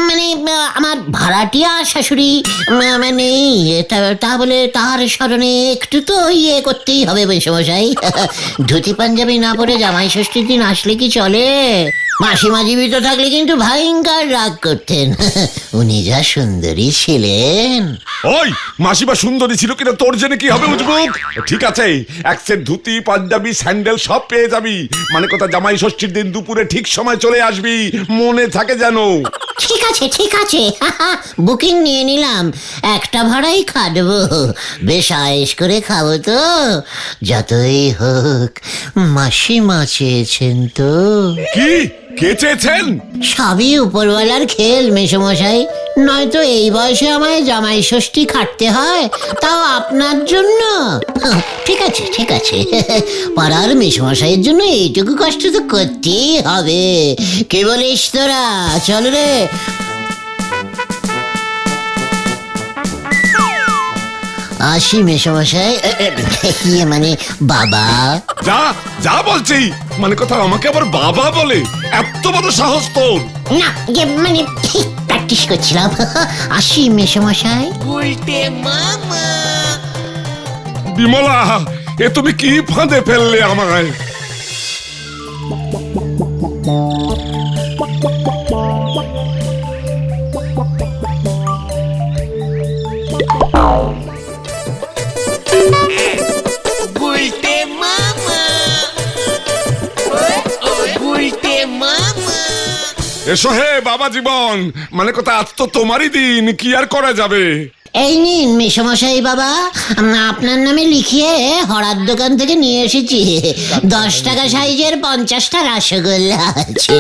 মানে আমার ভাড়াটিয়া শাশুড়ি মানে তা বলে তার স্মরণে একটু তো ইয়ে করতেই হবে মেসমশাই। ধুতি পাঞ্জাবি না পরে জামাই ষষ্ঠীর দিন আসলে কি চলে? মাসিমা জীবিত থাকলে কিন্তু ভয়ঙ্কর রাগ করতেন, উনি যা সুন্দরী ছিলেন। ওই মাসিমা সুন্দরী ছিল কিনা তোর জেনে কি হবে উজবুক? ঠিক আছে, এক সেট ধুতি পাঞ্জাবি স্যান্ডেল সব পেয়ে যাবি। মানে কথা জামাই ষষ্ঠীর দিন দুপুরে ঠিক সময় চলে আসবি, মনে থাকে যেন। ঠিক আছে ঠিক আছে, বুকিং নিয়ে নিলাম। একটা ভাড়াই খাটবো, বেশ আয়েশ করে খাবো তো। যতই হোক মাসিমা চেয়েছেন তো। কি কে চেয়েছেন? সবই উপরওয়ালার খেল মেসমশাই, নয়তো এই বয়সে আমায় জামাই ষষ্ঠী খাটতে হয়, তাও আপনার জন্য। ঠিক আছে ঠিক আছে, পাড়ার মেসমশাইয়ের জন্য এইটুকু কষ্ট তো করতেই হবে। কি বলিস তোরা? চল রে। আসি মেসমশাই, ইয়ে মানে বাবা। যা যা বলছি, মানে কথা আমাকে আবার বাবা বলে? এত বড় সাহস তোর? না ইয়ে মানে প্র্যাকটিস করছিলাম। আসি মেসমশাই। বিমলা, এ তুমি কি ফাঁদে ফেললে আমায়? এসো হে বাবা জীবন, মানে কথা আজ তো তোমারই দিন, কি আর করা যাবে। এই নিন মেসমশাই বাবা, আপনার নামে লিখিয়ে হরার দোকান থেকে নিয়ে এসেছি। 10 টাকা সাইজের 50টা রসগোল্লা আছে।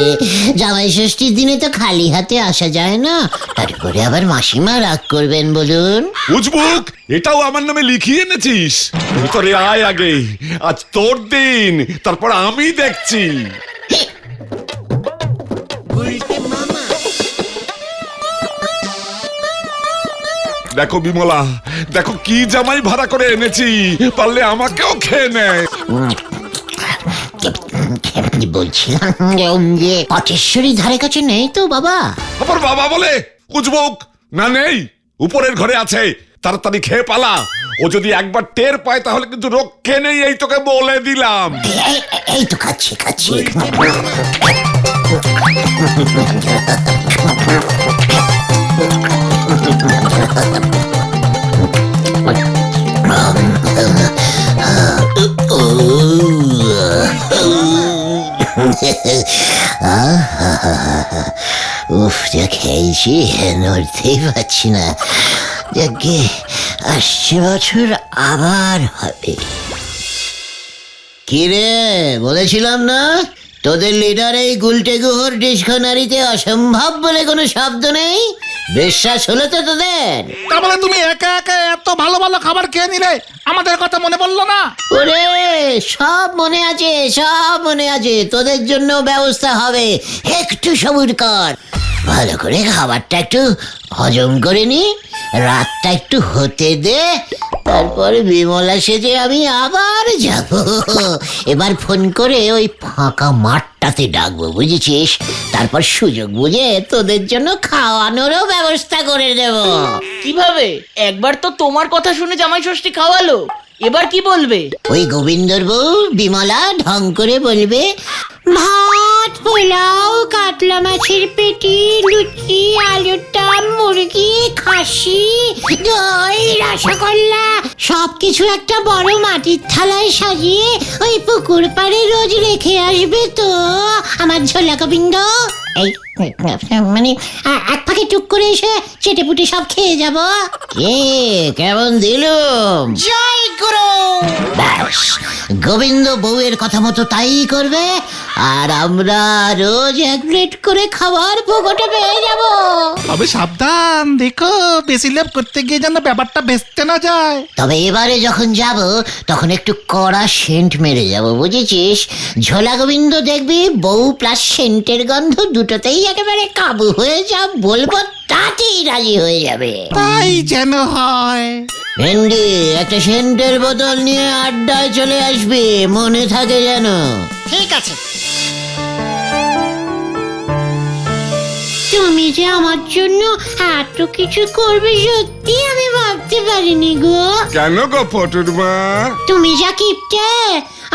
জামাই ষষ্ঠীর দিনে তো খালি হাতে আসা যায় না, তারপরে আবার মাসিমা রাগ করবেন বলুন। উজবুক, এটাও আমার নামে লিখিয়ে এনেছিস? ভিতরে আয় আগে, আজ তোর দিন, তারপর আমি দেখছি। দেখো বিমলা, দেখো কি জামাই ভাড়া করে এনেছি, পারলে আমাকেও খেয়ে নেয়। বলছিলাম যে পটেশ্বরী ধারে কাছে নেই তো বাবা? আবার বাবা বলে? উজবুক, না নেই, উপরের ঘরে আছে, তাড়াতাড়ি খেয়ে পালা। ও যদি একবার টের পায় তাহলে কিন্তু রক্ষে নেই, এই তোকে বলে দিলাম। এই তো খাচ্ছি খাচ্ছি। উফ, যা খেয়েছি নড়তেই পারছি না। যাকে আসছে বছর আবার হবে। কি রে, বলেছিলাম না তোদের লিডার এই গুলটে গুহর ডিকশনারিতে অসম্ভব বলে কোনো শব্দ নেই। বিশ্বাস হলো তো তোদের? তা বলে তুমি একা একা এত ভালো ভালো খাবার খেয়ে নিলে আমাদের কথা মনে পড়লো না? ওরে, সব মনে আছে, সব মনে আছে। তোদের জন্য ব্যবস্থা হবে, একটু সবুর কর। ভালো করে খাবারটা একটু হজম করে নি, রাতটা একটু হতে দে, তারপরে বিমলা সেজে আমি আবার যাব। এবার ফোন করে ওই ফাঁকা মাঠটাতে ডাকবো, বুঝেছিস? তারপর সুযোগ বুঝে তোদের জন্য খাওয়ানোরও ব্যবস্থা করে দেব। কিভাবে? একবার তো তোমার কথা শুনে জামাই ষষ্ঠী খাওয়ালো, এবার কি বলবে? ওই গোবিন্দর বউ বিমলা ঢং করে বলবে, ভাত, পোলাও, কাতলা মাছের পেটি, লুচি, আলুর দম, মুরগি, খাসি, দই, রসগোল্লা সবকিছু একটা বড় মাটির থালায় সাজিয়ে ওই পুকুর পাড়ে রোজ রেখে আসবে তো আমার ঝোলা গোবিন্দ। এই মানে এক ফাঁকে টুক করে এসে চেটে পুটে সব খেয়ে যাব। কে কেমন দিলুম? জয় গুরু। ব্যাস, গোবিন্দ বউয়ের কথা মতো তাই করবে, আর আমরা রোজ এক প্লেট করে খাবার ভোগটা পেয়ে যাব। তবে সাবধান, দেখো বেশি লেপ করতে গিয়ে যেন ব্যাপারটা ভেস্তে না যায়। তবে এবারে যখন যাব তখন একটু কড়া সেন্ট মেরে যাব, বুঝেছিস? ঝোলা গোবিন্দ দেখবি বউ প্লাস সেন্টের গন্ধ দুটোতেই একেবারে কাবু হয়ে যা বলবো তাতেই রাজি হয়ে যাবে। তাই যেন হয়। ভেন্ডি, একটা সেন্টের বোতল নিয়ে আড্ডায় চলে আসবি, মনে থাকে যেন। ঠিক আছে। তুমি যে আমার জন্য এত কিছু করবে সত্যি আমি ভাবতে পারিনি গো। কেন গো পটুর মা? তুমি যা কিপটে,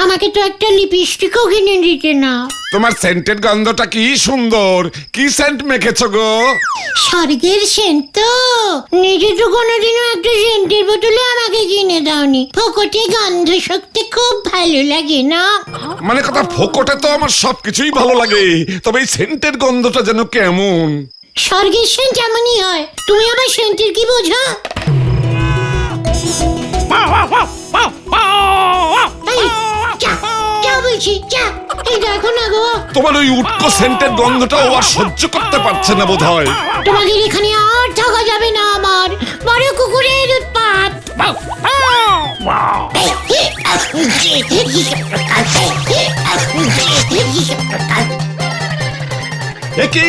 আমাকে তো একটা লিপস্টিকও কিনে দিতে না। তোমার সেন্টের গন্ধটা কি সুন্দর! কি সেন্ট মেখেছো গো? স্বর্গের সেন্ট তো। নিজে তো কোনোদিনও একটা সেন্টের বোতলে আমাকে কিনে দাওনি। ফোকটে গন্ধ শক্তি খুব ভালো লাগে না? মানে কথা, ফোকটে তো আমার সবকিছুই ভালো লাগে, তবে এই সেন্টের গন্ধটা যেন কেমন। স্বর্গের সেন্ট এমনই হয়, তুমি আবার সেন্টের কি বোঝো? এই, যা, যা বলছি, যা। এই দেখো না গো, তোমার ওই উটকো সেন্টের গন্ধটা ও আর সহ্য করতে পারছে না বোধহয়। তোমাদের এখানে আর থাকা যাবে না, আমার বড় কুকুরের উৎপাত। এ কি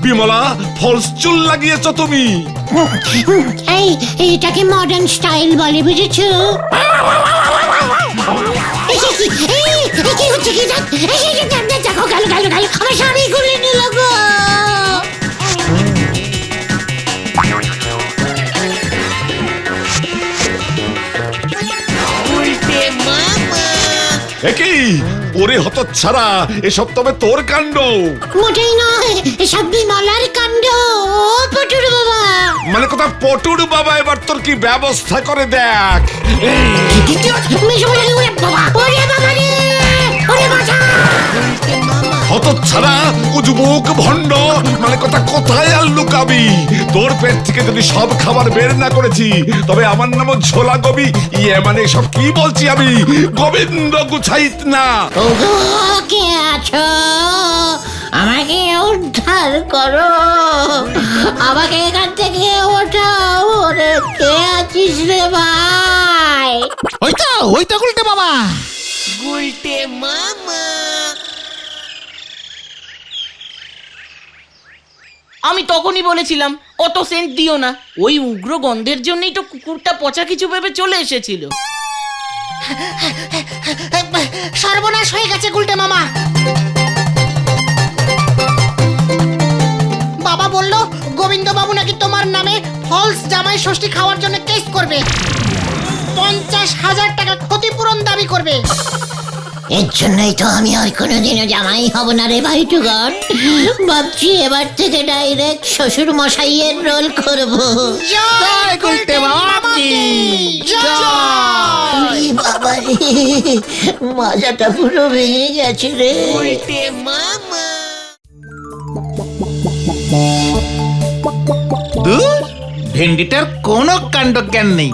বিমলা, ফলস চুল লাগিয়েছো তুমি? এইটাকে মডার্ন স্টাইল বলে, বুঝেছো? কি হচ্ছে কি? দেখো, গেল গেল গেল, আমার শাড়ি খুলে নিল গো। উল্টে মামা। এ কি ওরে হতচ্ছাড়া, এসব তবে তোর কাণ্ড? মোটেই নয়, এসব বিমলার কাণ্ড। ও পটুর বাবা, মানে কথা, পটুর বাবা এবার তোর কি ব্যবস্থা করে দেখ। হতচ্ছাড়া, উজবুক ভণ্ড, মানে কথা কোথায় আর লুকাবি? তোর পেট থেকে যদি সব খাবার বের না করেছি তবে আমার নামও ঝোলা গবি। ইয়ে মানে সব কি বলছি আমি? গোবিন্দ গুছাইত না। কে আছো? আমাকে উদ্ধার করো, আমাকে এখান থেকে ওঠাও। ওরে, কে আছিস রে ভাই? ওই তো উল্টে মামা। উল্টে মামা। আমি তখনই বলেছিলাম অত সেন্ট দিও না, ওই উগ্র গন্ধের জন্যই তো কুকুরটা পচা কিছু ভেবে চলে এসেছিল। সর্বনাশ হয়ে গেছে গুলটে মামা। বাবা বলল গোবিন্দ বাবু নাকি তোমার নামে ফলস জামাই ষষ্ঠী খাওয়ার জন্য কেস করবে, 50,000 টাকা ক্ষতিপূরণ দাবি করবে। এর জন্যই তো আমি আর কোনোদিনও জামাই হব না রে ভাইটুগণ। ভাবছি এবার থেকে ডাইরেক্ট শ্বশুর মশাইয়ের রোল করবো। জয় গুলটে মামা কি এই বাবা রে, মাজাটা পুরো ভেঙে গেছে রে। উল্টে মামা। দূর, ভেন্ডিটার কোনো কাণ্ড জ্ঞান নেই।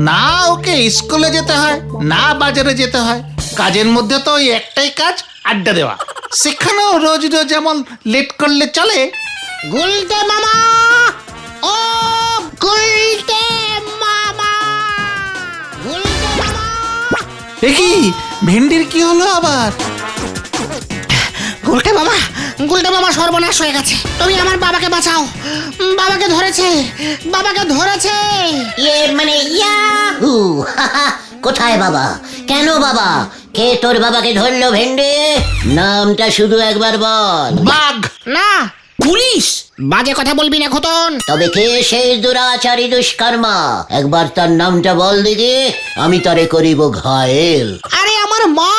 না ওকে স্কুলে যেতে হয়, না বাজারে যেতে হয়, কাজের মধ্যে তো ওই একটাই কাজ, আড্ডা দেওয়া। সেখানেও রোজ রোজ যেমন লেট করলে চলে। গুলটে মামা, ও গুলটে মামা, গুলটে মামা। দেখি ভেন্ডির কি হলো আবার? গুলটে মামা, গুলটে মামা সর্বনাশ হয়ে গেছে। তুমি আমার বাবাকে বাঁচাও। বাবাকে ধরেছে, বাবাকে ধরেছে। ইয়ে মানে ইয়াহু! কোথায় বাবা? কেন বাবা? কে তোর বাবাকে ধরলো ভেন্ডে? নামটা শুধু একবার বল। বাঘ। না, পুলিশ! বাজে কথা বলবি না খোতন। তবে কে সেই দুরাচারী দুষ্কর্মা? একবার তার নামটা বল দেখি, আমি তারে করিব ঘায়েল। আরে আমার মা।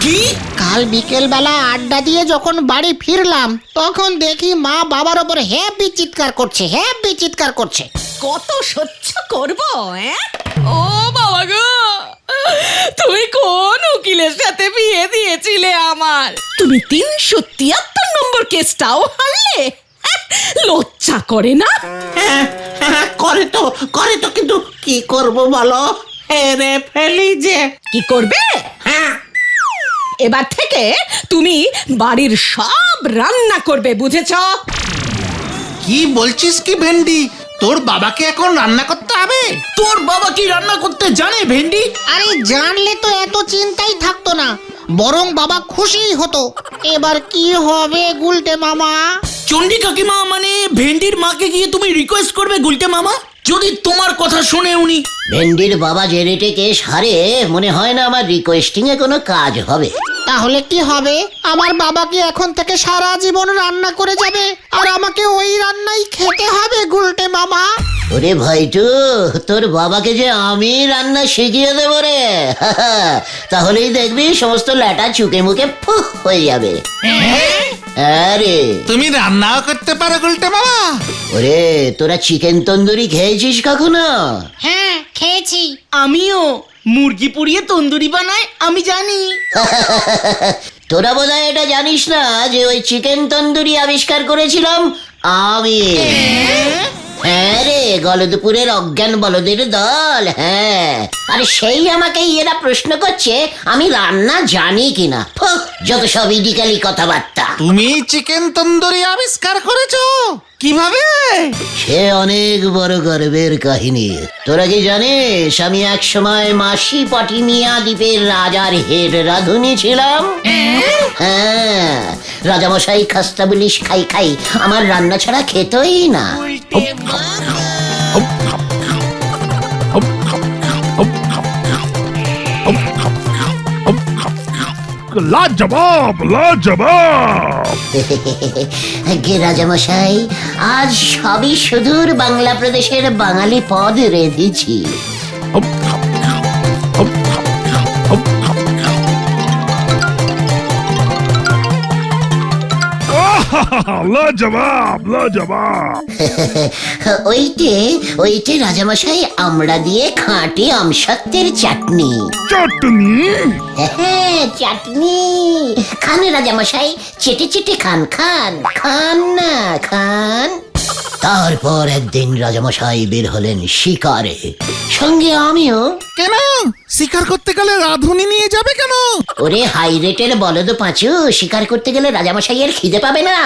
কি? কাল বিকেল বেলা আড্ডা দিয়ে যখন বাড়ি ফিরলাম তখন দেখি মা বাবার ওপর হেব্বি চিৎকার করছে, হেব্বি চিৎকার করছে। কত সহ্য করব? ও বাবা গো, তুমি কোন উকিলের সাথে বিয়ে দিয়েছিলে আমার? তুমি 373 নম্বর কেসটাও হারলে? লজ্জা করে না? করে তো, কিন্তু কি করব বলো? হেরে ফেলি যে। কি করবে? এবার থেকে তুমি বাড়ির সব রান্না করবে, বুঝেছো? কি বলছিস কি ভেন্ডি? তোর বাবাকে এখন রান্না করতে হবে? তোর বাবা কি রান্না করতে জানে ভেন্ডি? আরে জানলে তো এত চিন্তাই থাকতো না, বরং বাবা খুশি হতো। এবার কি হবে গুলটে মামা? চণ্ডী কাকিমা মানে ভেন্ডির মাকে গিয়ে তুমি রিকোয়েস্ট করবে গুলটে মামা, যদি তোমার কথা শুনে উনি। ভেন্ডির বাবা যে রেটে কেস হারে, মনে হয় না আমার রিকোয়েস্টিং এ কোনো কাজ হবে। তাহলে কি হবে? আমার বাবা কি এখন থেকে সারা জীবন রান্না করে যাবে আর আমাকে ওই রান্নাই খেতে হবে গুলটে মামা? ওরে ভাইটু, তোর বাবাকে যে আমি রান্না শিখিয়ে দেবো রে। তাহলেই দেখবি সমস্ত ল্যাটা চুকে মুখে ফুক হয়ে যাবে। আরে তুমি রান্নাও করতে পারো গুলটে মামা? ওরে, তোরা চিকেন তন্দুরি খেয়েছিস কখনো? হ্যাঁ, খেয়েছি। আমিও মুরগি পুড়িয়ে তন্দুরি বানায়, আমি জানি। তোরা বোধহয় এটা জানিস না যে ওই চিকেন তন্দুরি আবিষ্কার করেছিলাম আমি। হ্যাঁ রে, গলদপুরের অজ্ঞান বলদের দল। হ্যাঁ, আরে সেই আমাকে এরা প্রশ্ন করছে আমি রান্না জানি কিনা। ফুক, যত সব ইডিকালি কথাবার্তা। তুমি চিকেন তন্দুরি আবিষ্কার করেছো? কিভাবে? সে অনেক বড় গর্বের কাহিনী। তোরা কি জানিস আমি এক সময় মাসি পটিমিয়া দ্বীপের রাজার হেড রাঁধুনি ছিলাম। হ্যাঁ, রাজামশাই খাস্তা বিলিশ খাই খাই আমার রান্না ছাড়া খেতই না। লাজবাব, লাজবাব। গে রাজামশাই, আজ সবই সুদূর বাংলা প্রদেশের বাঙালি পদ রেঁধেছি। লাজবাব, লাজবাব। ওইটে রাজামশাই আমরা দিয়ে খাঁটি আমসত্ত্বের চাটনি। চটনি? হ্যাঁ, চাটনি। খান রাজামশাই, চেটে চেটে খান, খান খান না খান। তারপর একদিন রাজামশাই বের হলেন শিকারে, সঙ্গে আমিও। কেন? শিকার করতে গেলে রাঁধুনি নিয়ে যাবে কেন? ওরে হাই রেটের বলদ পাঁচু, শিকার করতে গেলে রাজামশাইয়ের খিদে পাবে না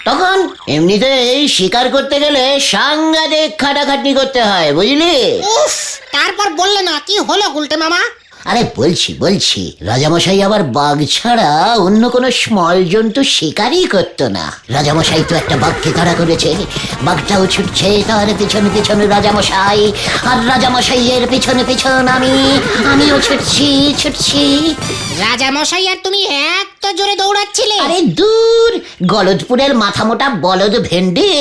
তখন? এমনিতেই শিকার করতে গেলে সাংঘাতিক খাটাখাটনি করতে হয়, বুঝলি? উফ, তারপর বললে না কি হলো গুলটে মামা? আরে বলছি, রাজামশাই আবার বাঘ ছাড়া অন্য কোনো স্মল জন্তু শিকারই করতো না। রাজামশাই তো একটা বাঘকে তাড়া করেছে, বাঘটাও ছুটছে তার পিছনে পিছনে রাজামশাই, আর রাজামশাইয়ের পিছনে পিছন আমিও ছুটছি। রাজামশাই আর তুমি এত জোরে দৌড়াচ্ছিলে? আরে দূর, গলদপুরের মাথা মোটা বলদ ভেন্ডি,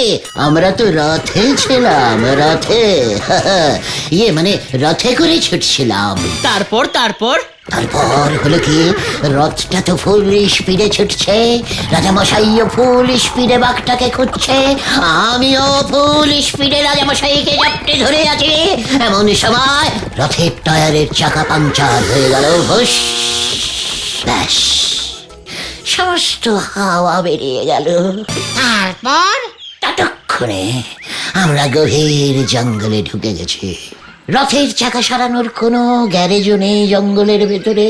আমরা তো রথে ছিলাম, রথে। ইয়ে মানে রথে করে ছুটছিলাম। তারপর হলো কি, রথটা তো ফুল স্পিডে ছুটছে, রাজামশাইও ফুল স্পিডে বাঘটাকে খুঁজছে, আমিও ফুল স্পিডে রাজামশাইকে জাপটে ধরে আছি। এমন সময় রথের টায়ারের চাকা পাংচার হয়ে গেল। ভুস, ব্যাস, সমস্ত হাওয়া বেরিয়ে গেল। তারপর? ততক্ষণে আমরা গভীর জঙ্গলে ঢুকে গেছি। রথের চাকা সারানোর কোনো গ্যারেজও নেই জঙ্গলের ভেতরে।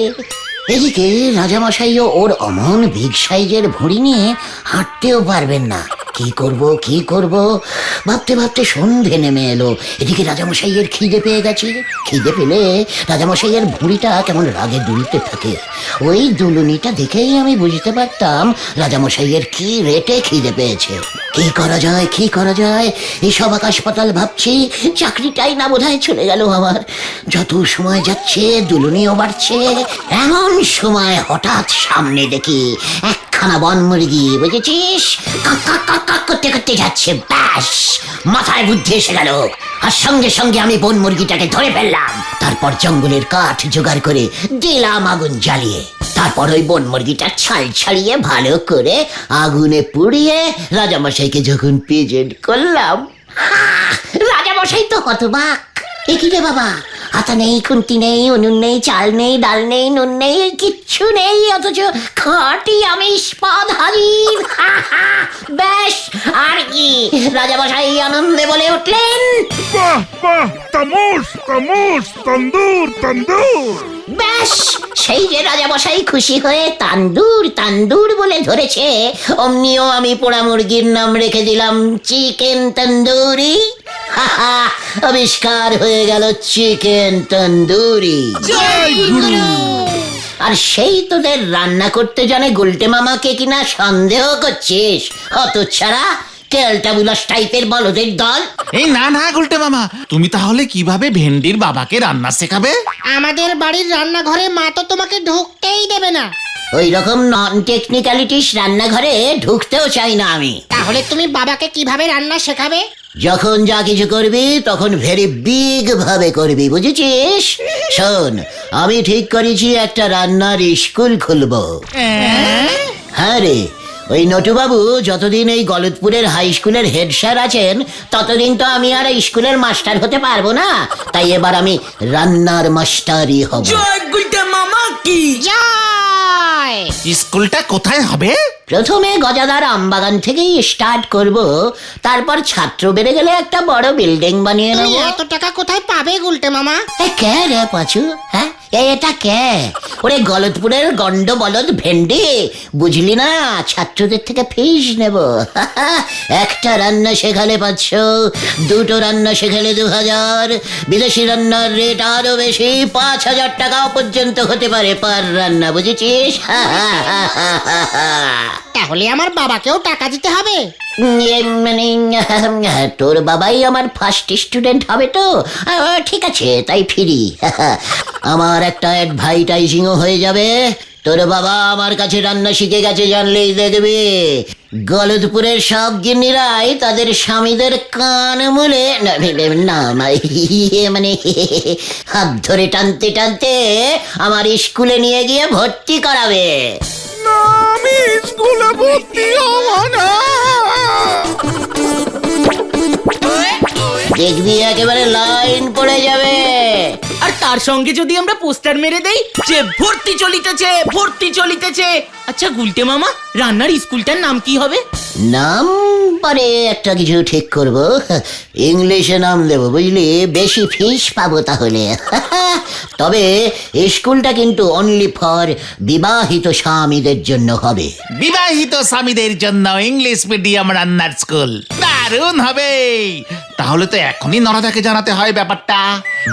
এদিকে রাজামশাইও ওর অমন বিগ সাইজের ভুঁড়ি নিয়ে হাঁটতেও পারবেন না। কি করব ভাবতে ভাবতে সন্ধে নেমে এলো। এদিকে রাজামশাইয়ের খিদে পেয়ে গেছে। খিদে পেলে রাজামশাইয়ের ভুঁড়িটা কেমন রাগে দুলতে থাকে। ওই দুলুনিটা দেখেই আমি বুঝতে পারতাম রাজামশাইয়ের কি রেটে খিদে পেয়েছে। কি করা যায় এসব আকাশ পাতাল ভাবছি, চাকরিটাই না বোধহয় চলে গেল আমার। যত সময় যাচ্ছে দুলুনিও বাড়ছে। এমন সময় হঠাৎ সামনে দেখি একখানা বন মুরগি, বুঝেছিস, কাক কাক কাক কাক করতে করতে যাচ্ছে। ব্যাস, মাথায় বুদ্ধি এসে গেল। আর সঙ্গে সঙ্গে আমি বন মুরগিটাকে ধরে ফেললাম। তারপর জঙ্গলের কাঠ জোগাড় করে দিলাম আগুন জ্বালিয়ে। তারপর ওই বন মুরগিটা ছাল ছাড়িয়ে ভালো করে আগুনে পুড়িয়ে রাজামশাইকে যখন প্রেজেন্ট করলাম, রাজামশাই তো হতবাক। এ কি রে বাবা, আটা নেই, খুন্তি নেই, উনুন নেই, চাল নেই, ডাল নেই, নুন নেই, কিচ্ছু নেই, অথচ খাঁটি আমিষ পদ হাজির। বেশ, আর কি? রাজামশাই আনন্দে বলে উঠলেন, বাহ বাহ, তামুস তামুস, তন্দুর তন্দুর। ব্যাস, সেই যে রাজামশাই খুশি হয়ে তান্দুর তান্দুর বলে ধরেছে, অমনিও আমি পোড়া মুরগির নাম রেখে দিলাম চিকেন তন্দুরি। আবিষ্কার হয়ে গেল চিকেন তন্দুরি। আর সেই তোদের রান্না করতে জানে গুলটে মামাকে কিনা সন্দেহ করছিস? হতচ্ছাড়া, কেলটা বুলাস টাইপের বলদের দল। এই না না গুলটে মামা, তুমি তাহলে কিভাবে ভেন্ডির বাবাকে রান্না শেখাবে? আমাদের বাড়ির রান্নাঘরে মা তো তোমাকে ঢুকতেই দেবে না। ওই রকম নন টেকনিক্যালিটিস রান্নাঘরে ঢুকতেও চাই না আমি। তাহলে তুমি বাবাকে কিভাবে রান্না শেখাবে? যখন যা কিছু করবি তখন ভেরি বিগ ভাবে করবি, বুঝেছিস? শোন, আমি ঠিক করেছি একটা রান্নার স্কুল খুলবো। হ্যাঁ রে, ওই নটুবাবু যতদিন এই গলতপুরের হাই স্কুলের হেড স্যার আছেন ততদিন তো আমি আর এই স্কুলের মাস্টার হতে পারবো না। তাই এবার আমি রান্নার মাস্টারই হব। জয়! স্কুলটা কোথায় হবে? প্রথমে গজাদার আমবাগান থেকেই স্টার্ট করব, তারপর ছাত্র বেড়ে গেলে একটা বড় বিল্ডিং বানিয়ে তুমি নেব। এত টাকা কোথায় পাবে গুলটে মামা? কে রে পাচু? হ্যাঁ, এটা কে? ওরে গলতপুরের গন্ড বলদ ভেন্ডি, বুঝলি না? ছাত্রদের থেকে ফিস নেব। একটা রান্না শেখালে 500, দুটো রান্না শেখালে 2000, বিদেশি রান্নার রেট আরো বেশি, 5000 টাকাও পর্যন্ত হতে পারে পার রান্না, বুঝেছিস? তাহলে আমার বাবাকেও টাকা দিতে হবে? মানে তোর বাবাই আমার ফার্স্ট স্টুডেন্ট হবে তো? ঠিক আছে, তাই ফিরি। আমার একটা অ্যাডভার্টাইজিংও হয়ে যাবে। তোর বাবা আমার কাছে রান্না শিখে গেছে জানলেই দেখবি গলতপুরের সব গিন্নিরাই তাদের স্বামীদের কান মুলে মানে হাত ধরে টানতে টানতে আমার স্কুলে নিয়ে গিয়ে ভর্তি করাবে। আমি স্কুলে ভর্তি হব না। দেখবি একেবারে লাইন পড়ে যাবে। আর তার সঙ্গে যদি আমরা পোস্টার মেরে দেই যে ভর্তি চলিতেছে, ভর্তি চলিতেছে। আচ্ছা গুলটে মামা, রান্নার স্কুলটার নাম কি হবে? নাম পরে একটা কিছু ঠিক করব। ইংলিশে নাম দেব, বুঝলি? বেশি ফিস পাবো তাহলে। তবে স্কুলটা কিন্তু অনলি ফর বিবাহিত স্বামীদের জন্য হবে। বিবাহিত স্বামীদের জন্য ইংলিশ মিডিয়াম রান্নার স্কুল, দারুণ হবে। তাহলে তো এখনই নরাদাকে জানাতে হয় ব্যাপারটা।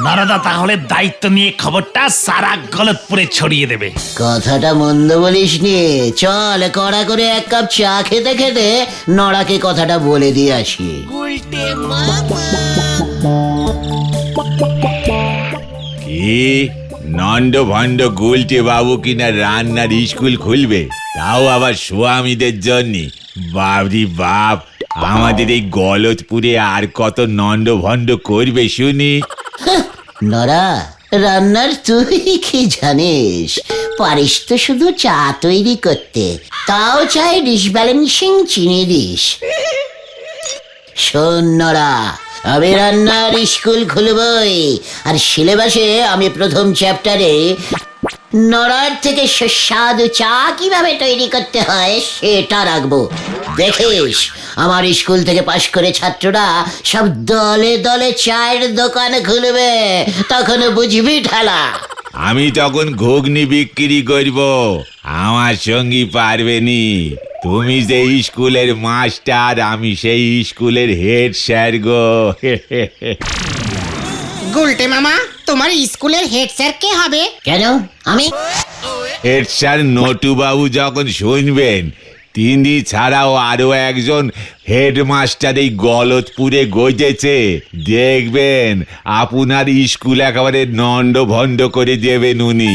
নরাদা তাহলে দায়িত্ব নিয়ে খবরটা সারা গলতপুরে ছড়িয়ে দেবে। কথাটা মন্দ বলিস নি। চল, কড়া করে এক কাপ চা খেতে খেতে নড়াকে কথাটা বলে দিয়ে আসি। গুলটে মামা। কি নন্দ ভণ্ড গুলটে বাবু কিনা রান্নার স্কুল খুলবে, তাও আবার স্বামীদের জন্য? বাবরি বাপ, আমাদের এই গলতপুরে আর কত নন্দ ভণ্ড করবে শুনি। নরা, রান্নার তুই কি জানিস? পারিস তো শুধু চা তৈরি করতে, তাও চাই ডিসব্যালেন্সিং চিনি দিস। শোন নরা, আমি রান্নার স্কুল খুলবই। আর সিলেবাসে আমি প্রথম চ্যাপ্টারে নড়ার থেকে সুস্বাদু চা কিভাবে তৈরি করতে হয় সেটা রাখবো। দেখিস, আমার স্কুল থেকে পাশ করে ছাত্ররা সব দলে দলে চায়ের দোকান খুলবে, তখন বুঝবি ঠেলা। আমি তখন ঘুগনি বিক্রি করব, আমার সঙ্গী পারবে নি। তুমি যে স্কুলের মাস্টার, আমি সেই স্কুলের হেড স্যার গো। গুলটে মামা, তোমার স্কুলের হেড স্যার কে হবে? কেন আমি? হেড স্যার নটু বাবু যখন শুনবেন তিনি ছাড়াও আরো একজন হেডমাস্টার এই গলতপুরে গজেছে, দেখবেন আপনার স্কুল একেবারে নন্ড ভণ্ড করে দেবেন উনি।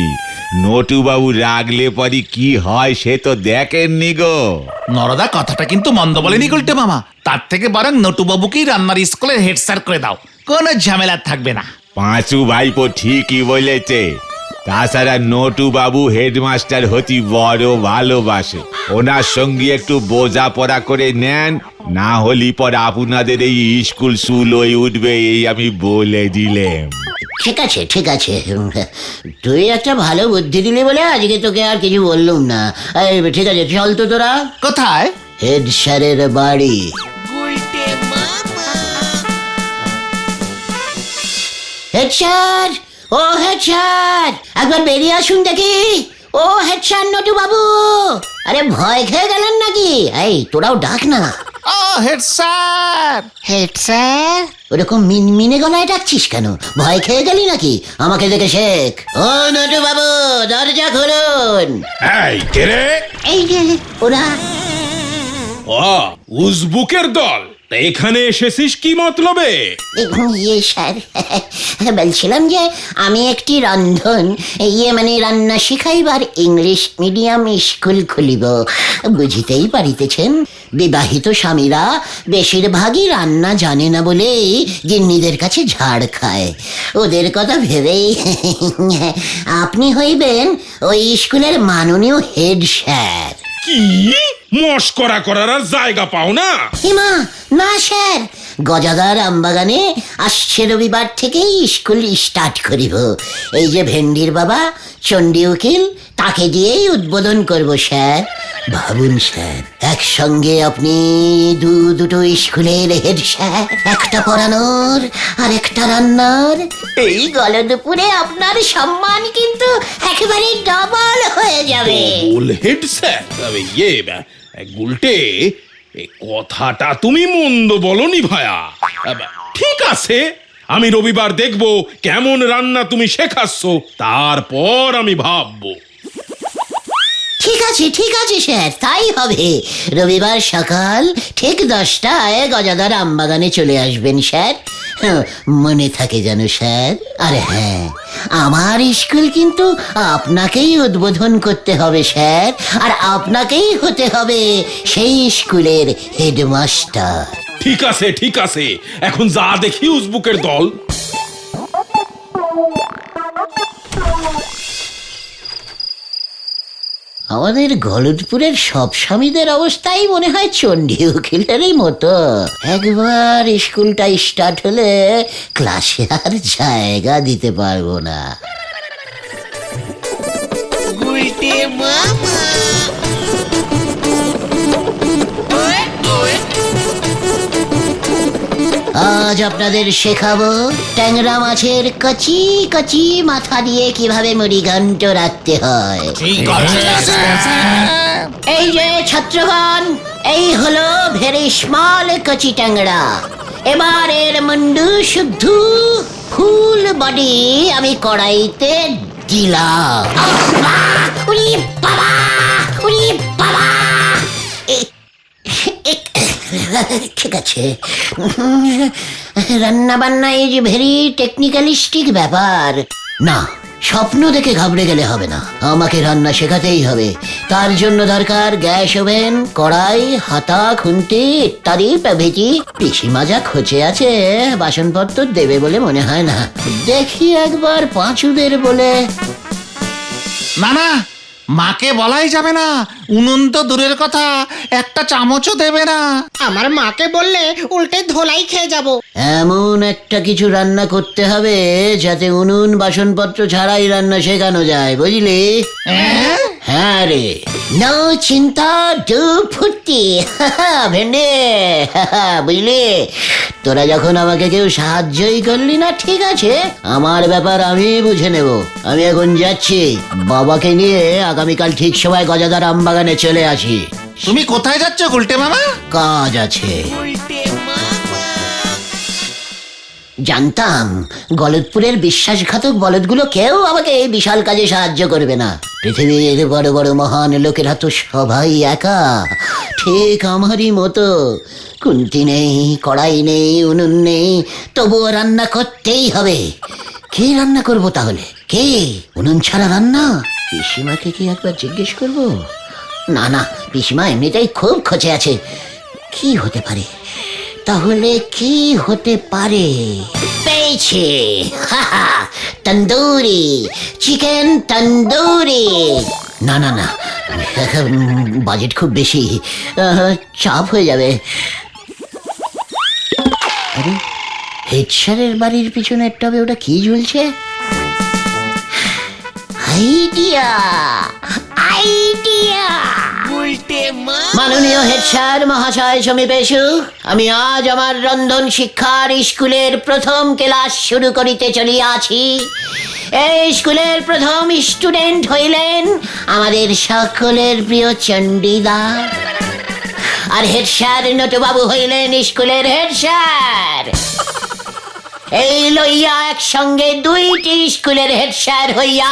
নটু বাবু রাগলে পরে কি হয় সে তো দেখেননি গো। নরদা কথাটা কিন্তু মন্দ বলেনি গুলটে মামা। তার থেকে বরং নটুবাবুকেই রান্নার স্কুলের হেড স্যার করে দাও, কোনো ঝামেলা থাকবে না। পাঁচু ভাইপো ঠিকই বলেছে। তাছাড়া নটু বাবু হেডমাস্টার হতি বড় ভালোবাসে, ওনার সঙ্গে একটু বোঝাপড়া করে নেন, না হলি পর আপনাদের এই স্কুল সুল হয়ে উঠবে, এই আমি বলে দিলাম। ঠিক আছে ঠিক আছে, তুই একটা ভালো বুদ্ধি দিলি বলে আজকে তোকে আর কিছু বললুম না। এই, ঠিক আছে চল তো তোরা। কোথায়? হেড স্যারের বাড়ি। হেড স্যার, ও হেড স্যার, একবার বেরিয়ে আসুন দেখি। ও হেড স্যার নটু বাবু, আরে ভয় খেয়ে গেলেন নাকি? এই তোরাও ডাক না। ও হেড স্যার। Head sir? ওরকম মিনমিনে গলায় ডাকছিস কেন? ভয় খেয়ে গেলি নাকি? আমাকে দেখে শেখ। ও নটু বাবু, দরজা খুলুন। এই কে রে? এই যে ওরা। ও উজবুকের দল, তা এখানে এসেছিস কি মতলবে? ইয়ে স্যার, বলছিলাম যে আমি একটি মানে রান্না শিখাইবার ইংলিশ মিডিয়াম স্কুল খুলিব। বুঝিতেই পারিতেছেন, বিবাহিত স্বামীরা বেশিরভাগই রান্না জানে না বলেই গিন্নিদের কাছে ঝাড় খায়। ওদের কথা ভেবেই আপনি হইবেন ওই স্কুলের মাননীয় হেড স্যার। কি মস্করা করার আর জায়গা পাও না? হিমা না স্যার, গজাদার আমবাগানে আসছে রবিবার থেকেই স্কুল স্টার্ট করিব। এই যে ভেন্ডির বাবা চণ্ডী উকিল, তাকে দিয়েই উদ্বোধন করব স্যার। ভাবুন স্যার, একসঙ্গে আপনি দুটো স্কুলের হেড স্যার, একটা পড়ানোর আর একটা রান্নার। এই গলদপুরে আপনার সম্মান কিন্তু একেবারে ডবল হয়ে যাবে। বল হেড স্যার, তবে গুলটে, এই কথাটা তুমি মন্দ বলনি ভায়া। ঠিক আছে, আমি রবিবার দেখব কেমন রান্না তুমি শেখাচ্ছ, তারপর আমি ভাববো। ঠিক আছে স্যার, তাই হবে। রবিবার সকাল ঠিক 10টায় গজাদার আমবাগানে চলে আসবেন স্যার। মনে থাকে যেন স্যার। আর হ্যাঁ, আমার স্কুল কিন্তু আপনাকেই উদ্বোধন করতে হবে স্যার, আর আপনাকেই হতে হবে সেই স্কুলের হেডমাস্টার। ঠিক আছে, এখন যা দেখি উজবুকের দল। আমাদের গলদপুরের সব স্বামীদের অবস্থাই মনে হয় চণ্ডী উকিলেরই মতো। একবার স্কুলটা স্টার্ট হলে ক্লাসে আর জায়গা দিতে পারবো না। আজ আপনাদের শেখাবো ট্যাংরা মাছের কচি কচি মাথা দিয়ে কিভাবে মুড়িঘণ্ট রাখতে হয়। ঠিক আছে এই যে ছাত্রগণ, এই হলো ভেরি স্মল কচি ট্যাংরা। এবার এর মুন্ডু শুদ্ধ ফুল বডি আমি কড়াইতে দিলাম। উরি বাবা, উরি বাবা। ঠিক আছে, রান্না বান্না ইজ ভেরি টেকনিক্যালিস্টিক ব্যাপার। না, স্বপ্ন দেখে ঘাবড়ে গেলে হবে না, আমাকে রান্না শেখাতেই হবে। তার জন্য দরকার গ্যাস ওভেন, কড়াই, হাতা, খুন্তি ইত্যাদি প্রভৃতি। পিসিমা যা খোঁচে আছে, বাসনপত্র দেবে বলে মনে হয় না। দেখি একবার পাঁচুদের বলে। না, মাকে বলাই যাবে না। উনুন তো দূরের কথা, একটা চামচও দেবে না। আমার মাকে বললে উল্টে ধোলাই খেয়ে যাব। এমন একটা কিছু রান্না করতে হবে যাতে উনুন বাসনপত্র ছাড়াই রান্না শেখানো যায়, বুঝলি? হ্যাঁ রে, নো চিন্তা, ডু ফুর্তি। ভেন্ডে, বুঝলি? তোরা যখন আমাকে কেউ সাহায্যই করলি না, ঠিক আছে, আমার ব্যাপার আমি বুঝে নেব। আমি এখন যাচ্ছি, বাবাকে নিয়ে আগামীকাল ঠিক সময় গজাদার আমবাগানে চলে আসি। তুমি কোথায় যাচ্ছ গুলটে মামা? কাজ আছে। জানতাম গলতপুরের বিশ্বাসঘাতক বলদগুলো কেউ আমাকে এই বিশাল কাজে সাহায্য করবে না। পৃথিবীর বড় বড় মহান লোকেরা তো সবাই একা, ঠিক আমারই মতো। খুন্তি নেই, কড়াই নেই, উনুন নেই, তবুও রান্না করতেই হবে। কে রান্না করব তাহলে? কে? উনুন ছাড়া রান্না? পিসিমাকে কি একবার জিজ্ঞেস করব? না না, পিসিমা এমনিতেই খুব খচে আছে। কি হতে পারে তাহলে? কি হতে পারে? পেয়েছে, তন্দুরি, চিকেন তন্দুরি। না না না, বাজেট খুব বেশি, চাপ হয়ে যাবে। আরে, হেড স্যারের বাড়ির পিছনের টবে ওটা কি ঝুলছে? Idea, idea! মাননীয় হেড স্যার মহাশয় সমীপেশু, আমি আজ আমার রন্ধন শিক্ষার স্কুলের প্রথম ক্লাস শুরু করিতে চলিয়াছি। এই স্কুলের প্রথম স্টুডেন্ট হইলেন আমাদের সকলের প্রিয় চণ্ডীদা, আর হেড স্যার নটুবাবু হইলেন স্কুলের হেড স্যার। এই লইয়া একসঙ্গে দুইটি স্কুলের হেড স্যার হইয়া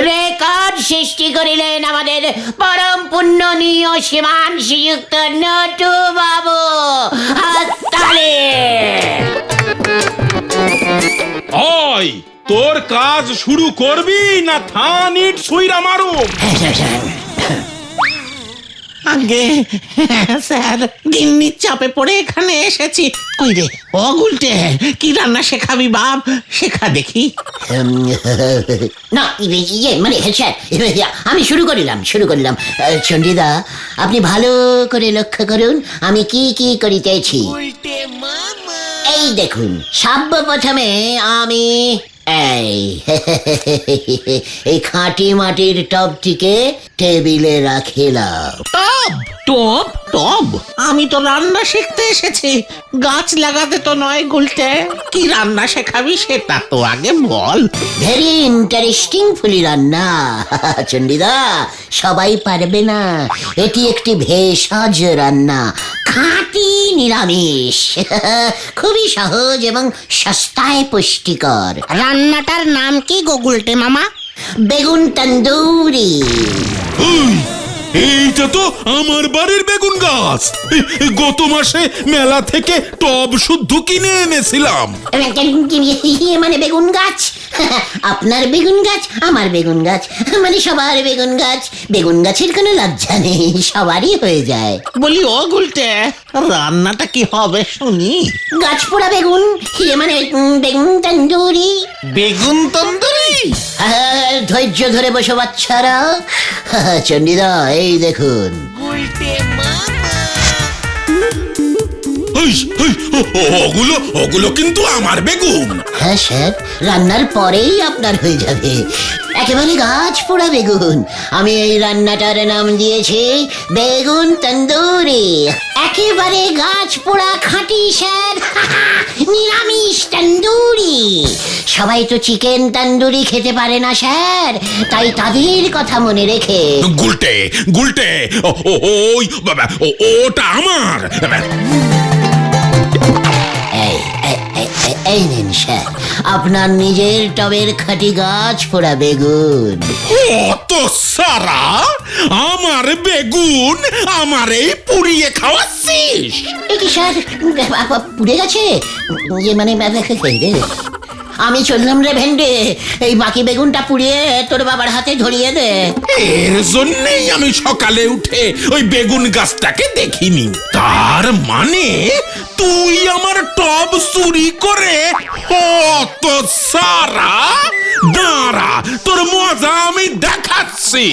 রেকর্ড সৃষ্টি করিলেন আমাদের পরম পুণ্যনীয় শ্রীমান শ্রীযুক্ত নটুবাবু। হাততালি! ওই তোর কাজ শুরু করবি না থান ইট সুইরা মারুম? আগে স্যার, গিন্নির চাপে পড়ে এখানে এসেছি। কই রে ও গুলটে, কি রান্না শেখাবি বাপ? শেখা দেখি। না, মানে হেড স্যার, আমি শুরু করিলাম। চণ্ডীদা, আপনি ভালো করে লক্ষ্য করুন আমি কি কি করিতেছি। এই দেখুন, সর্বপ্রথমে আমি এই খাঁটি মাটির টবটিকে টেবিলে রাখিলাম। টব টব টব? আমি তো রান্না শিখতে এসেছি, গাছ লাগাতে তো নয় গুলটে। কি রান্না শেখাবি সেটা তো আগে বল। ভেরি ইন্টারেস্টিং ফুলি রান্না চণ্ডীদা, সবাই পারবে না। এটি একটি ভেষজ রান্না, খাঁটি নিরামিষ, খুবই সহজ এবং সস্তায় পুষ্টিকর। রান্নাটার নাম কি গো গুলটে মামা? বেগুন তন্দুরি। এইটা তো আমার বাড়ির বেগুন গাছ। গত মাসে মেলা থেকে টব শুদ্ধ কিনে এনেছিলাম। মানে বেগুন গাছ? আপনার বেগুন গাছ, আমার বেগুন গাছ, মানে সবার বেগুন গাছ। বেগুন গাছের কোনো লজ্জা নেই, সবারই হয়ে যায়। বলি ও গুলটে, রান্নাটা কি হবে শুনি? গাছ পোড়া বেগুন, মানে বেগুন তন্দুরি। বেগুন তন্দুরি? ধৈর্য ধরে বসো বাচ্চারা। চণ্ডীদা, এই দেখুন। ওগুলো কিন্তু আমার বেগুন। হ্যাঁ স্যার, রান্নার পরেই আপনার হয়ে যাবে। একেবারে গাছ পোড়া বেগুন। আমি এই রান্নাটার নাম দিয়েছি বেগুন তন্দুরি। একেবারে গাছ পোড়া খাঁটি স্যার, নিরামিষ তন্দুরি। সবাই তো চিকেন তন্দুরি খেতে পারে না স্যার, তাই তাদের কথা মনে রেখে। গুলটে গুলটে, ওই বাবা, ওটা আমার। এই নিন স্যার, আপনার নিজের টবের খাঁটি গাছ পোড়া বেগুন। অত সারা আমার বেগুন আমারে পুড়িয়ে খাওয়াচ্ছিস? এ কি স্যার, পুড়ে গেছে? মানে আমি চললাম রে ভেন্ডে, এই বাকি বেগুনটা পুড়িয়ে তোর বাবার হাতে ধরিয়ে দে। এর জন্যই আমি সকালে উঠে ওই বেগুন গাছটাকে দেখিনি। তার মানে তুই আমার টব চুরি করে? অত সারা, দাঁড়া, তোর মজা আমি দেখাচ্ছি।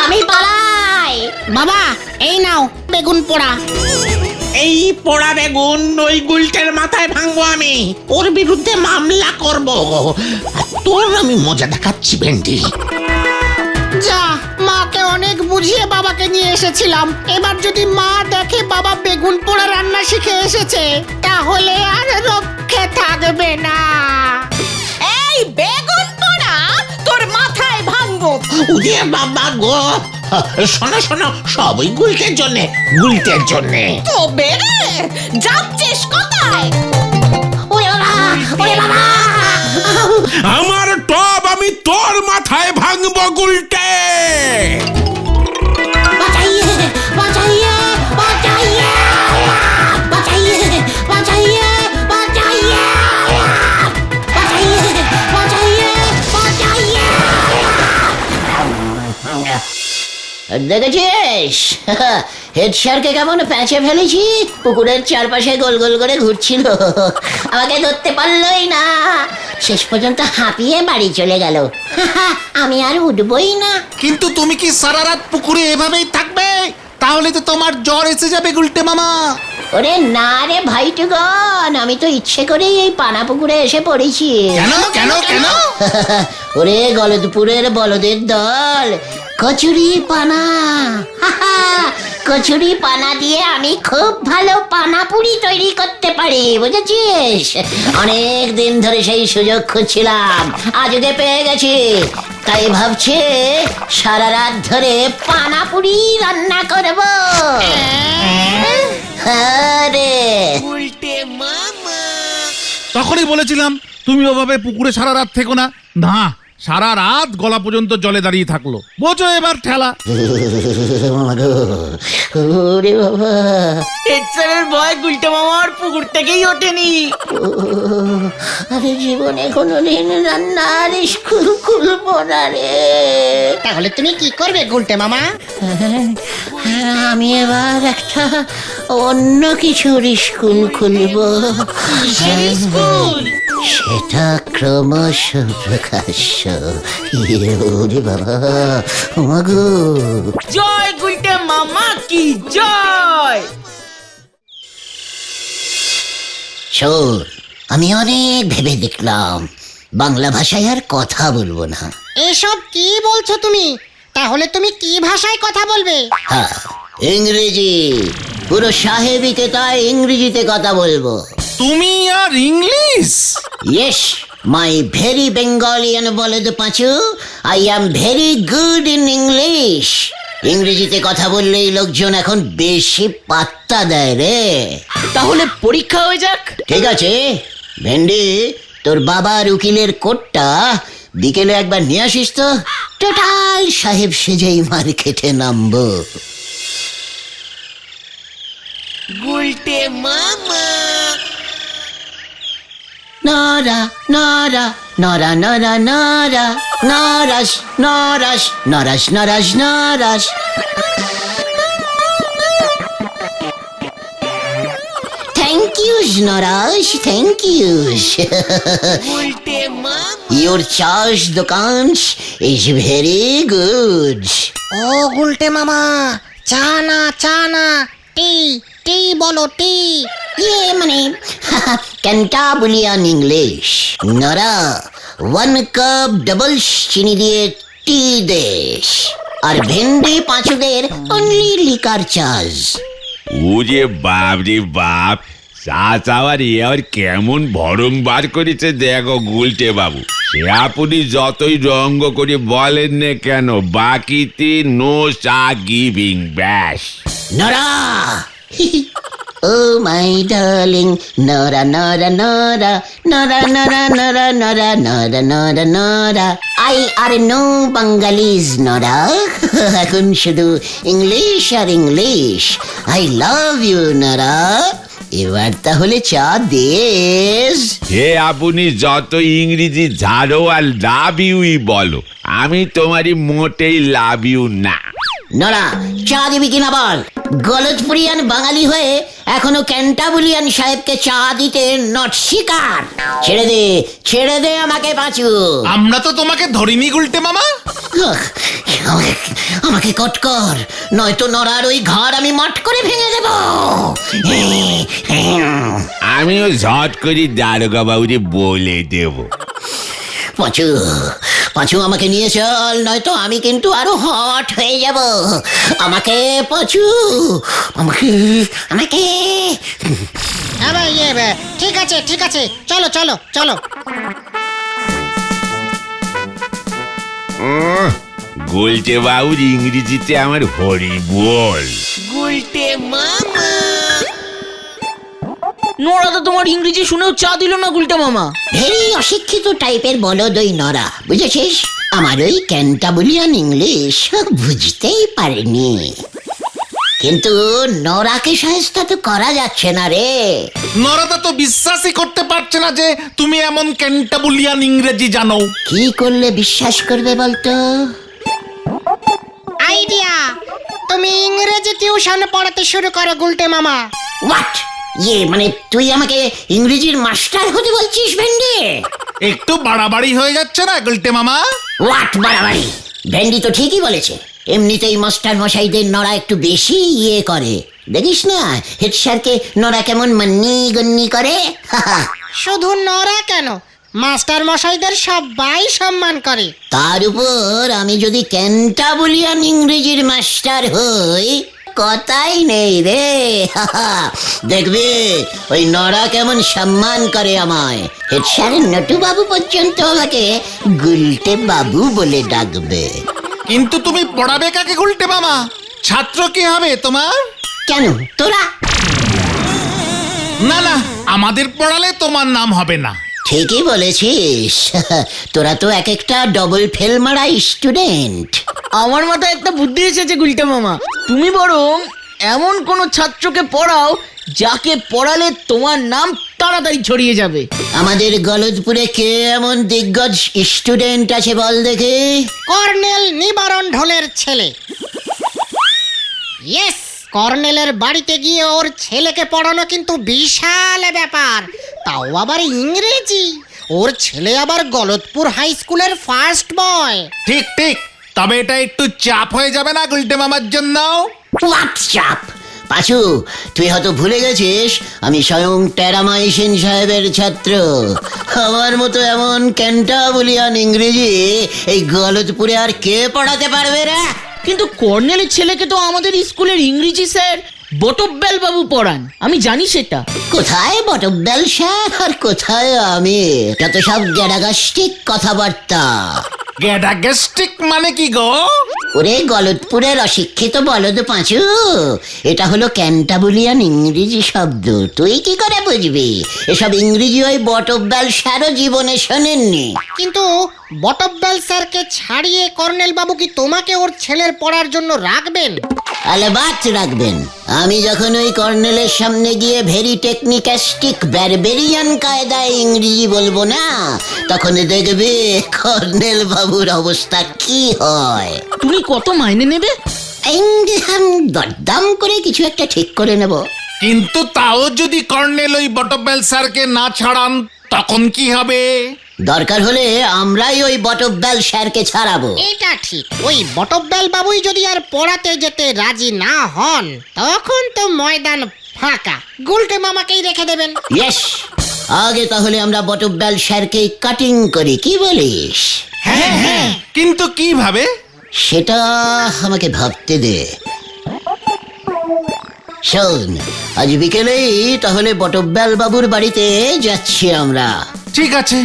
আমি পালাই। বাবা, এই নাও বেগুন পোড়া। এই পোড়া বেগুন ওই গুলটের মাথায় ভাঙবো আমি, ওর বিরুদ্ধে মামলা করব। তোর আমি মজা দেখাচ্ছি ভেন্ডি। যা, মাকে অনেক বুঝিয়ে বাবাকে নিয়ে এসেছিলাম। এবার যদি মা দেখে বাবা বেগুন পোড়া রান্না রান্না শিখে এসেছে, তাহলে আর রক্ষে থাকবে না। এই বেগুন পোড়া তোর মাথায় ভাঙবো। উদে বাবা গো, শোনো শোনো, সবই গুলটের জন্যে, গুলটের জন্যে। তো বেরে যাচ্ছিস কোথায়? ওরে বাবা, ওরে বাবা! আমার টব আমি তোর মাথায় ভাঙবো গুলটে। বাঁচাইয়ে, বাঁচাইয়ে, বাঁচাইয়ে! বাঁচাইয়ে, বাঁচাইয়ে, বাঁচাইয়ে! বাঁচাইয়ে, বাঁচাইয়ে, বাঁচাইয়ে! দেখেছিস হেড স্যারকে কেমন প্যাঁচে ফেলেছি? পুকুরের চারপাশে গোল গোল করে ঘুরছিল, আমাকে ধরতে পারলই না। শেষ পর্যন্ত হাঁপিয়ে বাড়ি চলে গেল। আমি আর উঠবই না। কিন্তু তুমি কি সারা রাত পুকুরে এভাবেই থাকবে? তাহলে তো তোমার জ্বর এসে যাবে গুলটে মামা। ওরে না রে ভাইটুগন, আমি তো ইচ্ছে করেই এই পানা পুকুরে এসে পড়েছি। কেন কেন কেন? ওরে গলদপুরের বলদের দল, কচুরি পানা। কচুরি পানা দিয়ে আমি খুব ভালো পানা পুরি তৈরি করতে পারি, বুঝেছিস? অনেক দিন ধরে সেই সুযোগ খুঁজছিলাম, আজ ওকে পেয়ে গেছি। তাই ভাবছি সারা রাত ধরে পানা পুরি রান্না করবো। আরে উল্টে মামা। তখনই বলেছিলাম তুমি ওভাবে পুকুরে সারা রাত থেকো না। না, সারা রাত গলা পর্যন্ত জলে দাঁড়িয়ে থাকলো। বোঝো এবার ঠেলা। ওরে বাবা, হেডস্যারের ভয় গুলটে মামার পুকুর থেকেই ওঠেনি। আরে জীবনে কোনোদিন রান্নার স্কুল খুলবো না রে। তাহলে তুমি কি করবে গুলটে মামা? আমি এবার একটা অন্য কিছুর স্কুল খুলবো। সেটা ক্রমশ প্রকাশ্য। ওরে বাবা, ওমাগো! জয় গুলটে মামা কি জয়। শোন, আমি অনেক ভেবে দেখলাম বাংলা ভাষায় আর কথা বলবো না। এসব কি বলছো তুমি? তাহলে তুমি কি ভাষায় কথা বলবে? হ্যাঁ, ইংরেজি। পুরো সাহেবিকে তাই ইংরেজিতে কথা বলবো। তুমি আর English? Yes, my very Bengalian বলে তো Panchu. I am very good in English. ইংরেজিতে কথা বললেই লোকজন এখন বেশি পাত্তা দেয় রে। তাহলে পরীক্ষা হয়ে যাক। ঠিক আছে ভেন্ডি, তোর বাবার উকিলের কোটটা বিকেলে একবার নিয়ে আসিস তো। টোটাল সাহেব সেজেই মার্কেটে নামবো। গুলটে মামা। নরা নরা নরা নরা নরা নরাস নরাস নরাস নরাস নরাস। থ্যাংক ইউ নরাস, থ্যাংক ইউ। গুলটে মামা। Your charge দোকান is very good. ও গুলটে মামা, চা না, চা না, টি, টি বলো, টি। ইয়ে মানে ক্যান্টাবুলিয়ান ইংলিশ। নরা 1 কাপ ডাবল চিনি দিয়ে টি দেশ, আর ভেন্ডি পাঁচুদের অনলি লিকার চার্জ। ওরে বাপ রে বাপ, চা চাওয়ার আর কেমন ভরং বার করেছে দেখো গুলটে বাবু। সে আপনি যতই রঙ্গ করে বলেন না কেন, বাকিতে নো চা গিভিং, ব্যাস। নরা ও মাই ডার্লিং, নরা নরা নরা নরা নরা নরা নরা নরা নরা নরা। আই আর নো বাঙ্গালিজ নরা। এখন শুধু ইংলিশ আর ইংলিশ। আই লাভ ইউ নরা। এবার তাহলে চা দেশ। হে আপনি যত ইংরেজি ঝাড়ো আর লাভ ইউই বলো, আমি তোমারই মোটেই লাভ ইউ না। নরা, চা দিবি কিনা বল। গলতপুরিয়ান বাঙালি হয়ে এখনো ক্যান্টাবুলিয়ান সাহেবকে চা দিতে নট শিকার। ছেড়ে দে, ছেড়ে দে আমাকে পাঁচু। আমরা তো তোমাকে ধরিনি গুলটে মামা। আমাকে কট কর, নয়তো নরার ওই ঘর আমি মট করে ভেঙে দেব। আমিও ঝট করে দারোগা বাবুরে বলে দেব। পাঁচু, পাঁচু আমাকে নিয়ে চল, নয়তো আমি কিন্তু আরো হট হয়ে যাব। আমাকে পাঁচু, আমাকে আমাকে ঠিক আছে চলো চলো চলো। গুলটে বাবুর ইংরেজিতে আমার হরি বল। নোরা তো তোমার ইংরেজি শুনেও চা দিল না গুলটে মামা। ভেরি অশিক্ষিত টাইপের বলদ ওই নরা, বুঝেছিস? আমার ওই ক্যান্টাবুলিয়ান ইংলিশ বুঝতেই পারেনি। কিন্তু নরাকে সাহায্য তো করা যাচ্ছে না রে। নরদা তো বিশ্বাসই করতে পারছে না যে তুমি এমন ক্যান্টাবুলিয়ান ইংরেজি জানো। কি করলে বিশ্বাস করবে বলতো? আইডিয়া, তুমি ইংরেজি টিউশন পড়াতে শুরু করো গুলটে মামা। হোয়াট? মানে তুই আমাকে ইংরেজির মাস্টার হতে বলছিস ভেন্ডি? একটু বাড়াবাড়ি হয়ে যাচ্ছে না গুলটে মামা? হোয়াট বাড়াবাড়ি? ভেন্ডি তো ঠিকই বলেছে। এমনিতেই মাস্টার মশাইদের নরা একটু বেশি করে, দেখিস না হেড স্যারকে নরা কেমন মান্নি গন্নি করে। শুধু নরা কেন, মাস্টার মশাইদের সবাই সম্মান করে। তার উপর আমি যদি ক্যান্টাবুলিয়ান ইংরেজির মাস্টার হই, কথাই নেই রে। দেখবি ওই নরা কেমন সম্মান করে আমায়। হেড স্যার নটু বাবু পর্যন্ত আমাকে গুলটে বাবু বলে ডাকবে। কিন্তু তুমি পড়াবে কাকে গুলটে মামা? ছাত্র কি হবে তোমার? কেন তোরা? না না, আমাদের পড়ালে তোমার নাম হবে না। ঠিকই বলেছিস। তোরা তো এক একটা ডবল ফেল মারা স্টুডেন্ট। আমার মাথায় একটা বুদ্ধি এসেছে গুলটে মামা। তুমি বরং এমন কোন ছাত্রকে পড়াও যাকে পড়ালে তোমার নাম তাড়াতাড়ি ছড়িয়ে যাবে। আমাদের গলদপুরে কে এমন দিগ্গজ স্টুডেন্ট আছে বল দেখে? কর্নেল নিবারণ ঢোলের ছেলে। ইয়েস, কর্নেলের বাড়িতে গিয়ে ওর ছেলেকে পড়ানো কিন্তু বিশাল ব্যাপার, তাও আবার ইংরেজি। ওর ছেলে আবার গলদপুর হাই স্কুলের ফার্স্ট বয়। ঠিক ঠিক, তবে এটা একটু চাপ হয়ে যাবে না গুলটে মামার জন্য? হোয়াটসঅ্যাপ পাচু, তুই হয়তো ভুলে গেছিস আমি স্বয়ং টেরামাইসিন সাহেবের ছাত্র। আমার মতো এমন ক্যান্টাবুলিয়ান ইংরেজি এই গলদপুরে আর কে পড়াতে পারবে রে? কিন্তু কর্নেলের ছেলেকে তো আমাদের স্কুলের ইংরেজি স্যার বটব্যাল বাবু পড়ান, আমি জানি সেটা। কোথায় বটব্যাল স্যার আর কোথায় আমি? যত সব গ্যাডাগাস্টিক কথাবার্তা। গ্যাডাগাস্টিক মানে কি গো? ওরে গলদপুরের অশিক্ষিত বলদ পাঁচু, এটা হলো ক্যান্টাবুলিয়ান ইংরেজি শব্দ। তুই কি করে বুঝবি? এসব ইংরেজি ওই বটব্যাল স্যারও জীবনে শোনেননি। কিন্তু বটব্যাল স্যারকে ছাড়িয়ে কর্নেল বাবু কি তোমাকে ওর ছেলের পড়ার জন্য রাখবেন? আলবাত রাখবেন। আমি যখন ওই কর্নেলের সামনে গিয়ে ভেরি টেকনিক্যাস্টিক ব্যারবেরিয়ান কায়দায় ইংরেজি বলবো না, তখন দেখবে কর্নেল বাবুর অবস্থা কি হয়। তুমি কত মাইনে নেবে? দরদাম করে কিছু একটা ঠিক করে নেব। কিন্তু তাও যদি কর্নেল ওই বটব্যাল স্যারকে না ছাড়ান তখন কি হবে? দরকার হলে আমরাই ওই বটব্যাল স্যারকে ছাড়াবো। এটা ঠিক, ওই বটব্যাল বাবুই যদি আর পড়াতে যেতে রাজি না হন, তখন তো ময়দান ফাঁকা, গুলটে মামাকেই রেখে দেবেন। ইয়েস, আগে তাহলে আমরা বটব্যাল স্যারকে কাটিং করি, কি বলিস? হ্যাঁ হ্যাঁ, কিন্তু কিভাবে? সেটা আমাকে ভাবতে দে। শোন, আজ বিকেলেই তাহলে বটব্যাল বাবুর বাড়িতে যাচ্ছি আমরা। ঠিক আছে,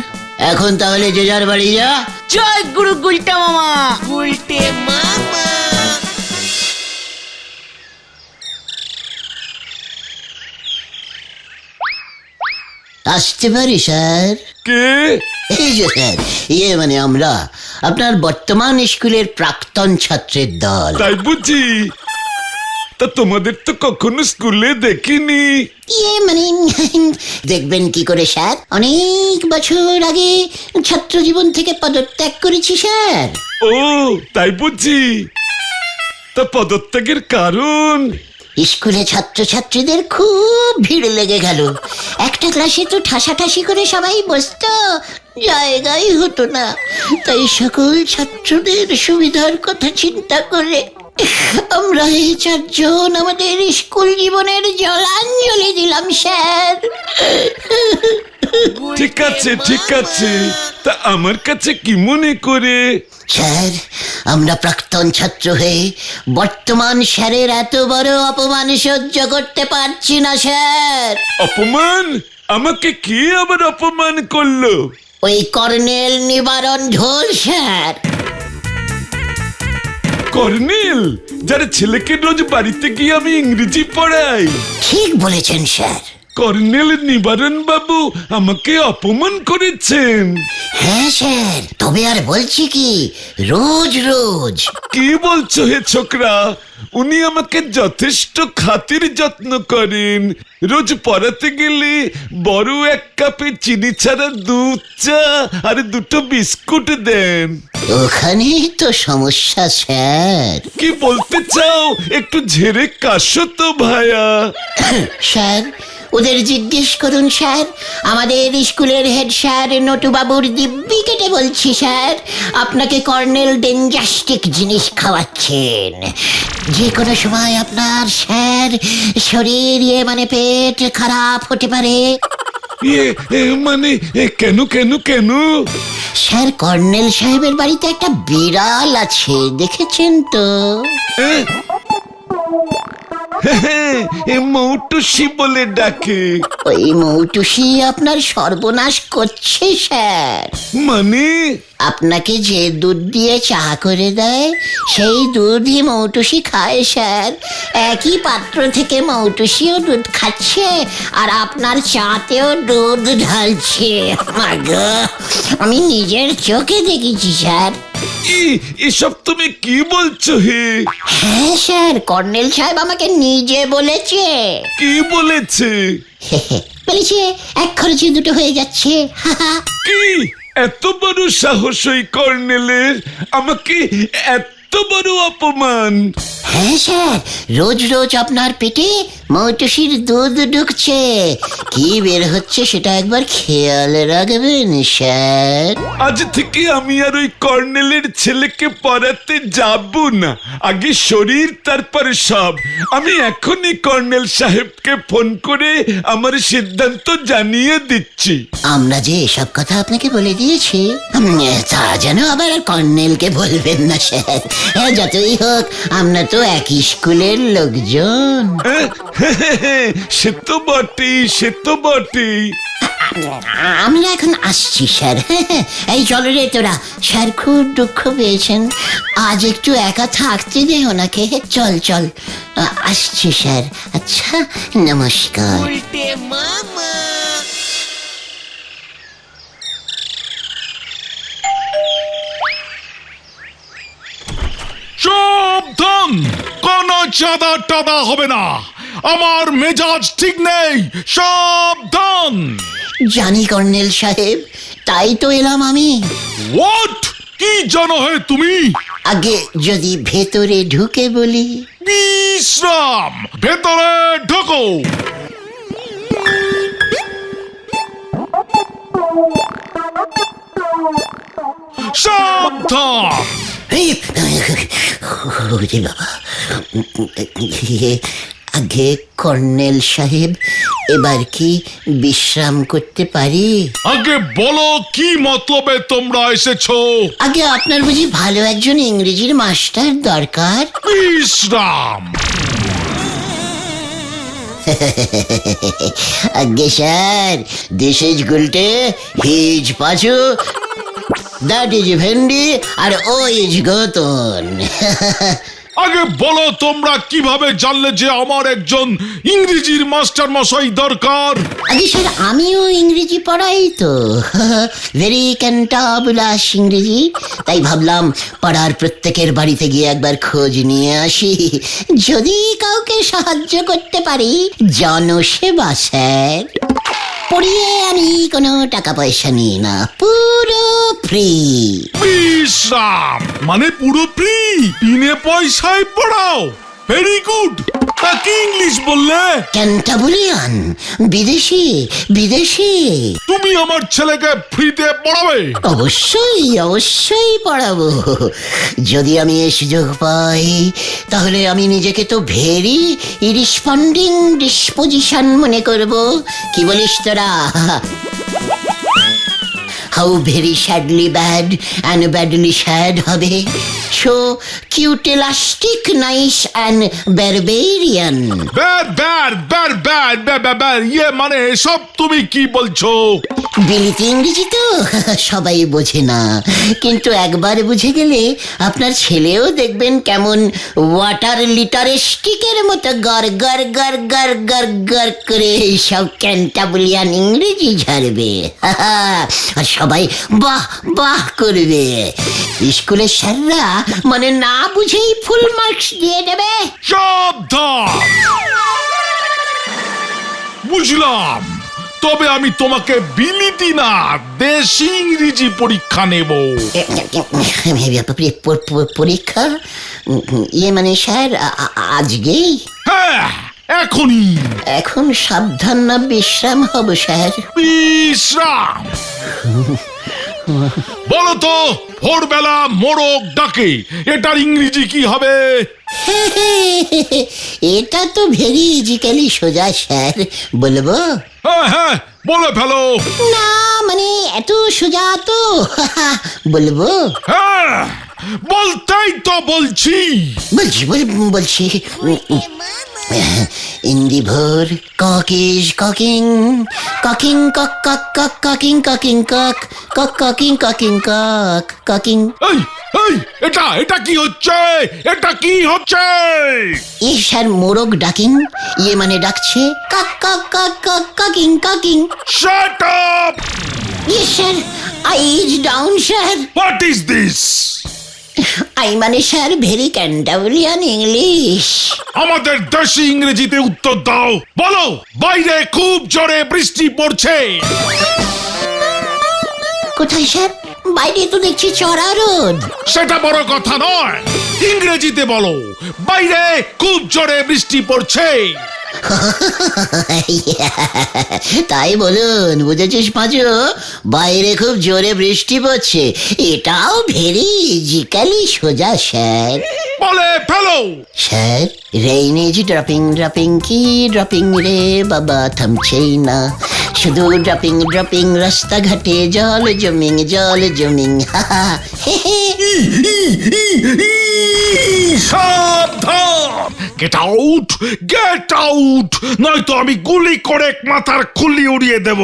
এখন তাহলে যে যার বাড়ি যা। জয় গুরু গুলটে মামা। আসতে পারি স্যার? কে? এই যে স্যার, মানে আমরা আপনার বর্তমান স্কুলের প্রাক্তন ছাত্রের দল। তাই বুঝি? তা তোমাদের তো কখনো স্কুলে দেখিনি। মানে দেখবেন কি করে স্যার? অনেক বছর আগে ছাত্র জীবন থেকে পদত্যাগ করেছি স্যার। ও তাই বুঝি? তা পদত্যাগের কারণ? স্কুলে ছাত্রছাত্রীদের খুব ভিড় লেগে গেল। একটা ক্লাসে তো ঠাসাঠাসি করে সবাই বসতো, জায়গাই হতো না। তাই সকল ছাত্রদের সুবিধার কথা চিন্তা করে আমরা এই চারজন আমাদের স্কুল জীবনের জলাঞ্জলি দিলাম স্যার। ঠিক আছে ঠিক আছে, তা আমার কাছে কি মনে করে? স্যার, আমরা প্রাক্তন ছাত্র হয়ে বর্তমান স্যারের এত বড় অপমান সহ্য করতে পারছি না স্যার। অপমান? আমাকে কে আবার অপমান করলো? ওই কর্নেল নিবারণ ঢোল স্যার। কর্নেল, যার ছেলেকে রোজ বাড়িতে গিয়ে আমি ইংরেজি পড়াই। ঠিক বলেছেন স্যার। কর্নেল নিবারণ বাবু আমাকে অপমান করেছেন। হ্যাঁ স্যার, তবে আর বলছি কি, রোজ রোজ। কি বলছো হে ছোকরা? উনি আমাকে যথেষ্ট খাতির যত্ন করেন। রোজ পড়াতে গেলে বড় এক কাপে চিনি ছাড়া দুধ চা আর দুটো বিস্কুট দেন। ওখানেই তো সমস্যা স্যার। কি বলতে চাও? একটু ঝেড়ে কাশো তো ভায়া। স্যার, ওদের জিজ্ঞেস করুন স্যার। আমাদের স্কুলের হেড স্যার নটুবাবুর দিব্যি কেটে বলছি স্যার, আপনাকে কর্নেল ডেঞ্জাস্টিক জিনিস খাওয়াচ্ছেন। যে কোনো সময় আপনার স্যার শরীর মানে পেট খারাপ হতে পারে। মানে কেন কেন কেন? স্যার, কর্নেল সাহেবের বাড়িতে একটা বিড়াল আছে, দেখেছেন তো? মৌটুসি বলে ডাকে। ওই মৌটুসি আপনার সর্বনাশ করছে স্যার। মানে? আপনাকে যে দুধ দিয়ে চা করে দেয় সেই দুধই মৌটুসি খায় স্যার। একই পাত্র থেকে মৌটুসিও দুধ খাচ্ছে আর আপনার চাতেও দুধ ঢালছে। মাগো, আমি নিজের চোখে দেখেছি স্যার। এসব তুমি কি বলছো হে? হ্যাঁ স্যার, কর্নেল সাহেব আমাকে নিজে বলেছে। কি বলেছে? বলেছে এক খরচে দুটো হয়ে যাচ্ছে। কি এত বড় সাহস ওই কর্নেলের? আমাকে এত বড় অপমান? হ্যাঁ স্যার, রোজ রোজ আপনার পেটে মৌটুসির দুধ ঢুকছে। কি বের হচ্ছে সেটা একবার খেয়াল রাখবেন স্যার। আজ থেকে আমি আর ওই কর্নেলের ছেলেকে পড়াতে যাব না। আগে শরীর তারপর সব। আমি এখনই কর্নেল সাহেবকে ফোন করে আমার সিদ্ধান্ত জানিয়ে দিচ্ছি। আমরা যে এসব কথা আপনাকে বলে দিয়েছি, তা যেন আবার কর্নেলকে বলবেন না স্যার। যতই হোক আমরা তো একই স্কুলের লোকজন। সে তো বটেই, সে তো বটেই। আমরা এখন আসছি স্যার। এই চলো রে তোরা, স্যার খুব দুঃখ পেয়েছেন, আজ একটু একা থাকতে দে ওনাকে। চল চল, আসছি স্যার। আচ্ছা, নমস্কার। সাবধান, কোন চাঁদা টাদা হবে না। আমার মেজাজ ঠিক নেই, সাবধান। জানি কর্নেল সাহেব, তাই তো এলাম আমি। হোয়াট? কি জানো হে তুমি? আগে যদি ভেতরে ঢুকে বলি। বিশ্রাম, ভেতরে ঢোকো। সাবধান। এই, ওরে বাবা। আগে কর্নেল সাহেব, এবার কি বিশ্রাম করতে পারি? আগে বলো কি মতলবে তোমরা এসেছো? আগে আপনার বুঝি ভালো একজন ইংরেজির মাস্টার দরকার? বিশ্রাম। আগে sir, this is Gulte, he is Panchu, that is ভেন্ডি, আর ও ইজ গতন। আগে বলো তোমরা কিভাবে জানলে যে আমার একজন ইংরেজির মাস্টার মশাই দরকার? আগে স্যার, আমিও ইংরেজি পড়াই তো, ভেরি ক্যান্টাবুলাস ইংরেজি। তাই ভাবলাম পাড়ার প্রত্যেকের বাড়িতে গিয়ে একবার খোঁজ নিয়ে আসি, যদি কাউকে সাহায্য করতে পারি। জনসেবা স্যার। পড়িয়ে আমি কোনো টাকা পয়সা নিই না, পুরো ফ্রি। বিশ্রাম মানে পুরো ফ্রি, বিনে পয়সায় পড়াও। Very good. তা কি ইংলিশ বললে? ক্যান্টাবুলিয়ান, বিদেশি বিদেশি। তুমি আমার ছেলেকে ফ্রিতে পড়াবে? অবশ্যই অবশ্যই পড়াবো। যদি আমি এই সুযোগ পাই, তাহলে আমি নিজেকে তো ভেরি রিসপন্ডিং ডিসপোজিশন মনে করব। কি বলিস তোরা? How very sadly bad and badly sad হবে। So cute elastic nice and barbarian. Bad bad bad bad bad bad bad ইয়ে মানে সব তুমি কি বলছো? বিলিতি ইংরেজি তো সবাই বোঝে না, কিন্তু একবার বুঝে গেলে আপনার ছেলেও দেখবেন কেমন ওয়াটার লিটারের স্টিকের মতো গড় গড় গড় গড় গড় গড় করে সব ক্যান্টাবুলিয়ান ইংরেজি ঝাড়বে। আর সবাই বাহ বাহ করবে। স্কুলের স্যাররা মানে না বুঝেই ফুল মার্কস দিয়ে দেবে। সাবধান! বুঝলাম, তবে আমি তোমাকে বিলিতি না দেশি ইংরেজি পরীক্ষা নেব। পরীক্ষা? ইয়ে মানে স্যার আজকেই? হ্যাঁ, এখনই। এখন সাবধান না বিশ্রাম হব স্যার? বিশ্রাম? বলো তো, ভোরবেলা মোরগ ডাকে, এটার ইংরেজি কি হবে? এটা তো ভেরি ইজিক্যালি সোজা স্যার, বলবো? হ্যাঁ হ্যাঁ, বলে ফেলো। না মানে এত সোজা তো বলবো? হ্যাঁ, বলতেই তো বলছি। বলছি in the ভোর cock is cocking cocking cock cock cock cocking cocking cock cock cocking cocking cock cocking। এই এই, এটা কি হচ্ছে? এটা কি হচ্ছে? এই স্যার মোরগ ডাকিং, ইয়ে মানে ডাকছে কাক কাক কাক কাক কাকিং কাকিং। Shut up! ইয়ে sir, eyes down sir. What is this? I মানে স্যার ভেরি ক্যান্টাবুলিয়ান ইংলিশ। আমাদের দেশি ইংরেজিতে উত্তর দাও। বলো, বাইরে খুব জোরে বৃষ্টি পড়ছে। কোথায় স্যার? বাইরে তো দেখছি চড়া রোদ। সেটা বড় কথা নয়, ইংরেজিতে বলো, বাইরে খুব জোরে বৃষ্টি পড়ছে। তাই বলুন, বুঝেছিস পাঁচু? বাইরে খুব জোরে বৃষ্টি পড়ছে, এটাও ভেরি ইজিক্যালি সোজা স্যার। বলে ফেলো। Sir, rain is dropping dropping, কি ড্রপিং রে বাবা, থামছেই না, শুধু ড্রপিং ড্রপিং, রাস্তাঘাটে জল জমিং জল জমিং। সাবধান! গেট আউট, গেট আউট, নয়তো আমি গুলি করে মাথার খুলি উড়িয়ে দেব।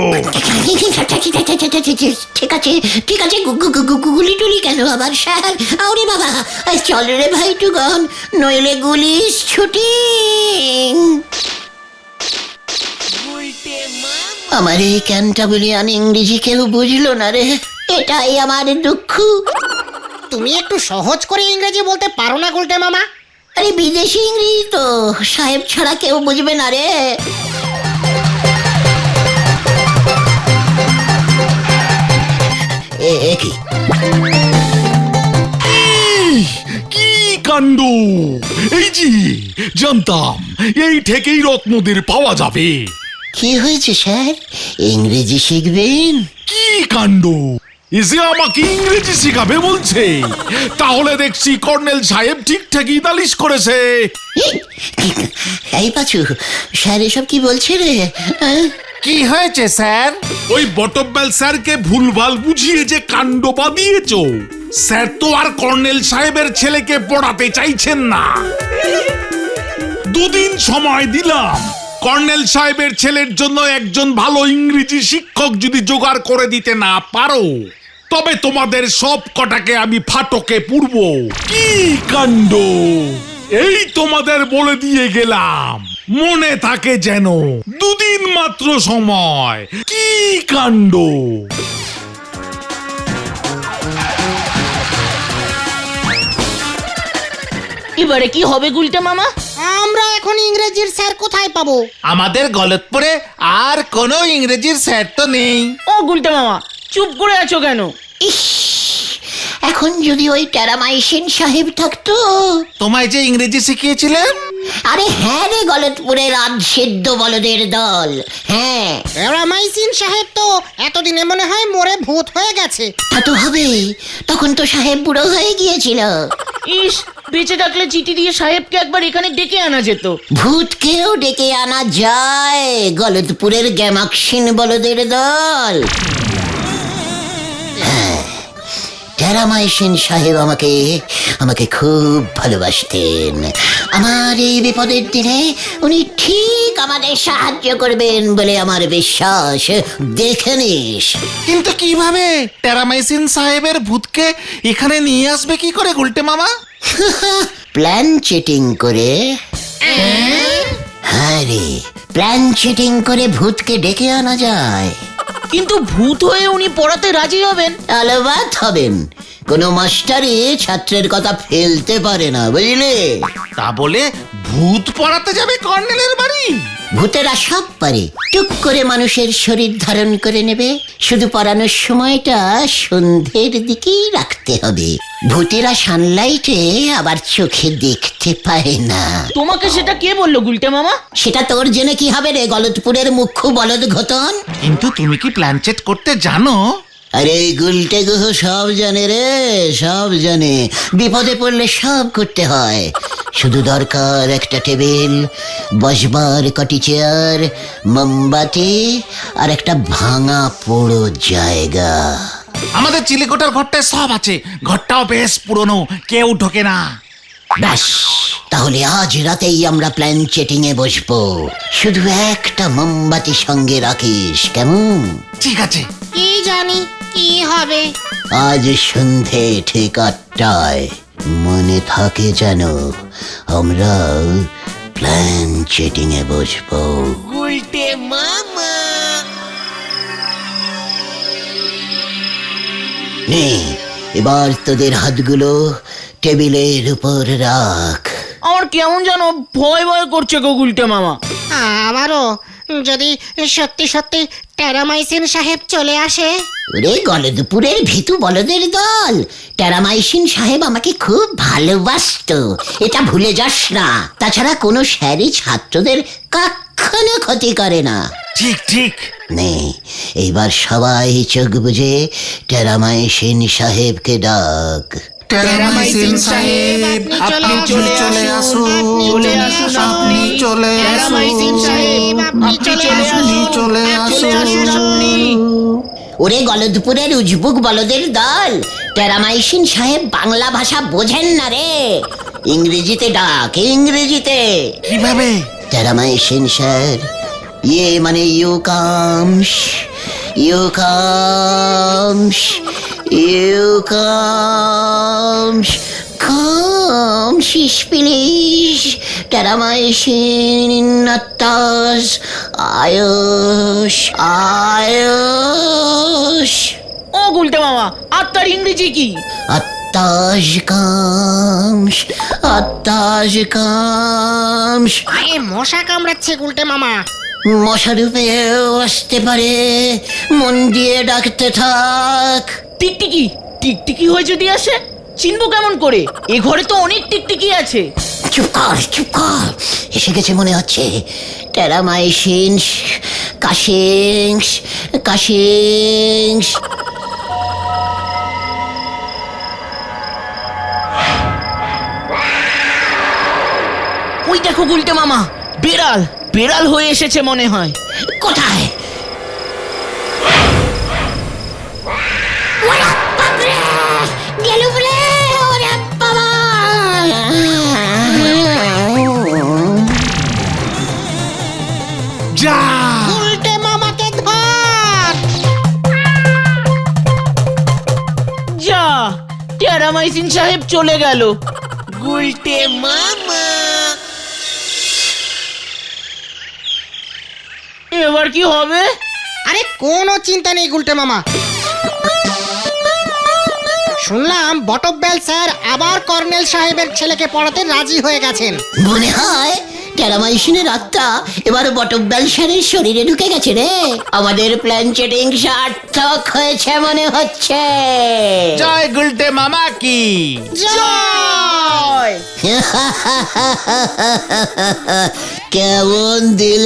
ঠিক আছে ঠিক আছে, গুলি টুলি কেন আবার স্যার? আরে বাবা, চল রে ভাই টুগন, নইলে গুলিস ছুটি। আমার এই ক্যান্টাবুলিয়ান ইংরেজি কেউ বুঝলো না রে, এটাই আমার দুঃখ। তুমি একটু সহজ করে ইংরেজি বলতে পারো না গুলটে মামা? আরে বিদেশি ইংরেজি তো, সাহেব ছাড়া কেউ বুঝবে না রে। কি কি কাণ্ড! এই যে জানতাম এই থেকেই রত্নদের পাওয়া যাবে। কি হয়েছে স্যার, ইংরেজি শিখবেন? কি কাণ্ড! এসে আমাকে ইংরেজি শিখাবে বলছে। তাহলে দেখছি কর্নেল সাহেব ঠিকঠাকই নালিশ করেছে। এই পাচু, স্যার এসব কি বলছে রে? কি হয়েছে স্যার? ওই বটব্যাল স্যারকে ভুলভাল বুঝিয়ে যে কাণ্ড বাঁধিয়েছ। স্যার তো আর কর্নেল সাহেবের ছেলেকে পড়াতে চাইছেন না। দুদিন সময় দিলাম, কর্নেল সাহেবের ছেলের জন্য একজন ভালো ইংরেজি শিক্ষক যদি জোগাড় করে দিতে না পারো, তবে তোমাদের সব কটাকে আমি ফাটকে পুরব। কি কাণ্ড! এই তোমাদের বলে দিয়ে গেলাম, মনে থাকে যেন। দুদিন মাত্র সময়। কি কাণ্ড! এবারে কি হবে গুলটে মামা? আমরা এখন ইংরেজির স্যার কোথায় পাবো? আমাদের গলতপুরে আর কোনো ইংরেজির স্যার তো নেই। ও গুলটে মামা, চুপ করে আছো কেন? ইস, এখন যদি ওই টেরামাইসিন সাহেব থাকতো। তোমায় যে ইংরেজি শিখিয়েছিলেন? আরে হ্যাঁ রে, গলতপুরের আধসিদ্ধ বলদের দল, হ্যাঁ। টেরামাইসিন সাহেব তো এতদিনে মনে হয় মরে ভূত হয়ে গেছে। তা তো হবেই, তখন তো সাহেব বুড়ো হয়ে গিয়েছিল। ইস, বেঁচে থাকলে চিঠি দিয়ে সাহেবকে একবার এখানে ডেকে আনা যেত। ভূতকেও ডেকে আনা যায়, গলতপুরের গ্যামাক্সিন বলদের দল। টেরামাইসিন সাহেব আমাকে খুব ভালোবাসতেন। আমার এই বিপদের দিনে উনি ঠিক আমাদের সাহায্য করবেন বলে আমার বিশ্বাস। দেখে নিস। কিন্তু কিভাবে টেরামাইসিন সাহেবের ভূতকে এখানে নিয়ে আসবে কি করে গুলটে মামা? প্ল্যান চিটিং করে। হ্যাঁ রে, প্ল্যান চিটিং করে ভূতকে ডেকে আনা যায়। কিন্তু ভূত হয়ে উনি পড়াতে রাজি হবেন? আলবাত হবেন। কোনো মাস্টারই ছাত্রের কথা ফেলতে পারে না, বুঝলে? তা বলে ভূত পড়াতে যাবে কর্নেলের বাড়ি? ভূতেরা সব পারে। টুক করে মানুষের শরীর ধারণ করে নেবে। শুধু পড়ানোর সময়টা সন্ধ্যের দিকেই রাখতে হবে। ভূতেরা সানলাইটে আবার চোখে দেখতে পায় না। তোমাকে সেটা কে বললো গুলটে মামা? সেটা তোর জেনে কি হবে রে, গলতপুরের মুখ্য বলদ ঘটন। কিন্তু তুমি কি প্ল্যান চেট করতে জানো? আরে গুলটে গুহ সব জানে রে, সব জানে। বিপদে পড়লে সব করতে হয়। শুধু দরকার একটা টেবিল, বসবার কটি চেয়ার, মোমবাতি আর একটা ভাঙা পোড়ো জায়গা। আমাদের চিলেকোটার ঘরটায় সব আছে। ঘরটাও বেশ পুরনো, কেউ ঢোকে না। ব্যাস, তাহলে আজ রাতেই আমরা প্ল্যান চেটিং এ বসবো। শুধু একটা মোমবাতি সঙ্গে রাখিস, কেমন? ঠিক আছে। কি জানি কি হবে। আজ সন্ধে ঠিক 8টায় মনে থাকে যেন আমরা প্ল্যান চেটিং এ বসবো। গুলটে মামা। নে, এবার তোদের হাতগুলো টেবিলের উপর রাখ। আমার কেমন যেন ভয় ভয় করছে গো গুলটে মামা। আমারও। যদি সত্যি সত্যি টেরামাইসিন সাহেব চলে আসে। ওরে গলদপুরের ভীতু বলদের দল, টেরামাইসিন সাহেব আমাকে খুব ভালোবাসতো, এটা ভুলে যাস না। তাছাড়া কোনো স্যারই ছাত্রদের কখনো ক্ষতি করে না। ঠিক ঠিক। নে, এইবার সবাই চোখ বুঝে টেরামাইসিন সাহেবকে ডাক। টেরামাইসিন সাহেব, আপনি চলে আসুন। চলে আসুন আপনি। চলে টেরামাইসিন সাহেব, আপনি চলে আসুন। চলে আসুন আপনি। ওরে গলদপুরের উজবুক বলদের দল, টেরামাইসিন সাহেব বাংলা ভাষা বোঝেন না রে। ইংরেজিতে ডাক, ইংরেজিতে। কিভাবে? টেরামাইসিন স্যার, ইয়ে মানে you comes, you comes, you comes, comes please. Terramycin নাতাস আয়ুষ, আয়ুষ। ও গুলটে মামা, আত্মার ইংরেজি কি? আত্তাজ কামস, আত্তাজ কামস। আরে মশা কামড়াচ্ছে গুলটে মামা। মশারূপেও আসতে পারে, মন দিয়ে ডাকতে থাক। টিকটিকি, টিকটিকি হয়ে যদি আসে চিনবো কেমন করে? এ ঘরে তো অনেক টিকটিকি আছে। চুপ কর, চুপ কর, এসে গেছে মনে হচ্ছে। টেরামাইসিন কাশিংস, কাশিংস। ওই দেখো গুলটে মামা, বেড়াল, বেড়াল হয়ে এসেছে মনে হয়। কোথায়? গেল বলে, ওরে বাবা। যা। গুলটে মামাকে ধর। যা, টেরামাইসিন সাহেব চলে গেল। গুলটে মামা। এবার কি হবে? আরে কোনো চিন্তা নেই গুলটে মামা। শুনলাম বটব্যাল স্যার আবার কর্নেল সাহেবের ছেলেকে পড়াতে রাজি হয়ে গেছেন। মনে হয় টেরামাইসিনের আত্মা এবার বটব্যাল স্যারের শরীরে ঢুকে গেছে রে। আমাদের প্ল্যান চেটিং সার্থক হয়েছে মনে হচ্ছে। জয় গুলটে মামা কি জয়। কেমন দিল?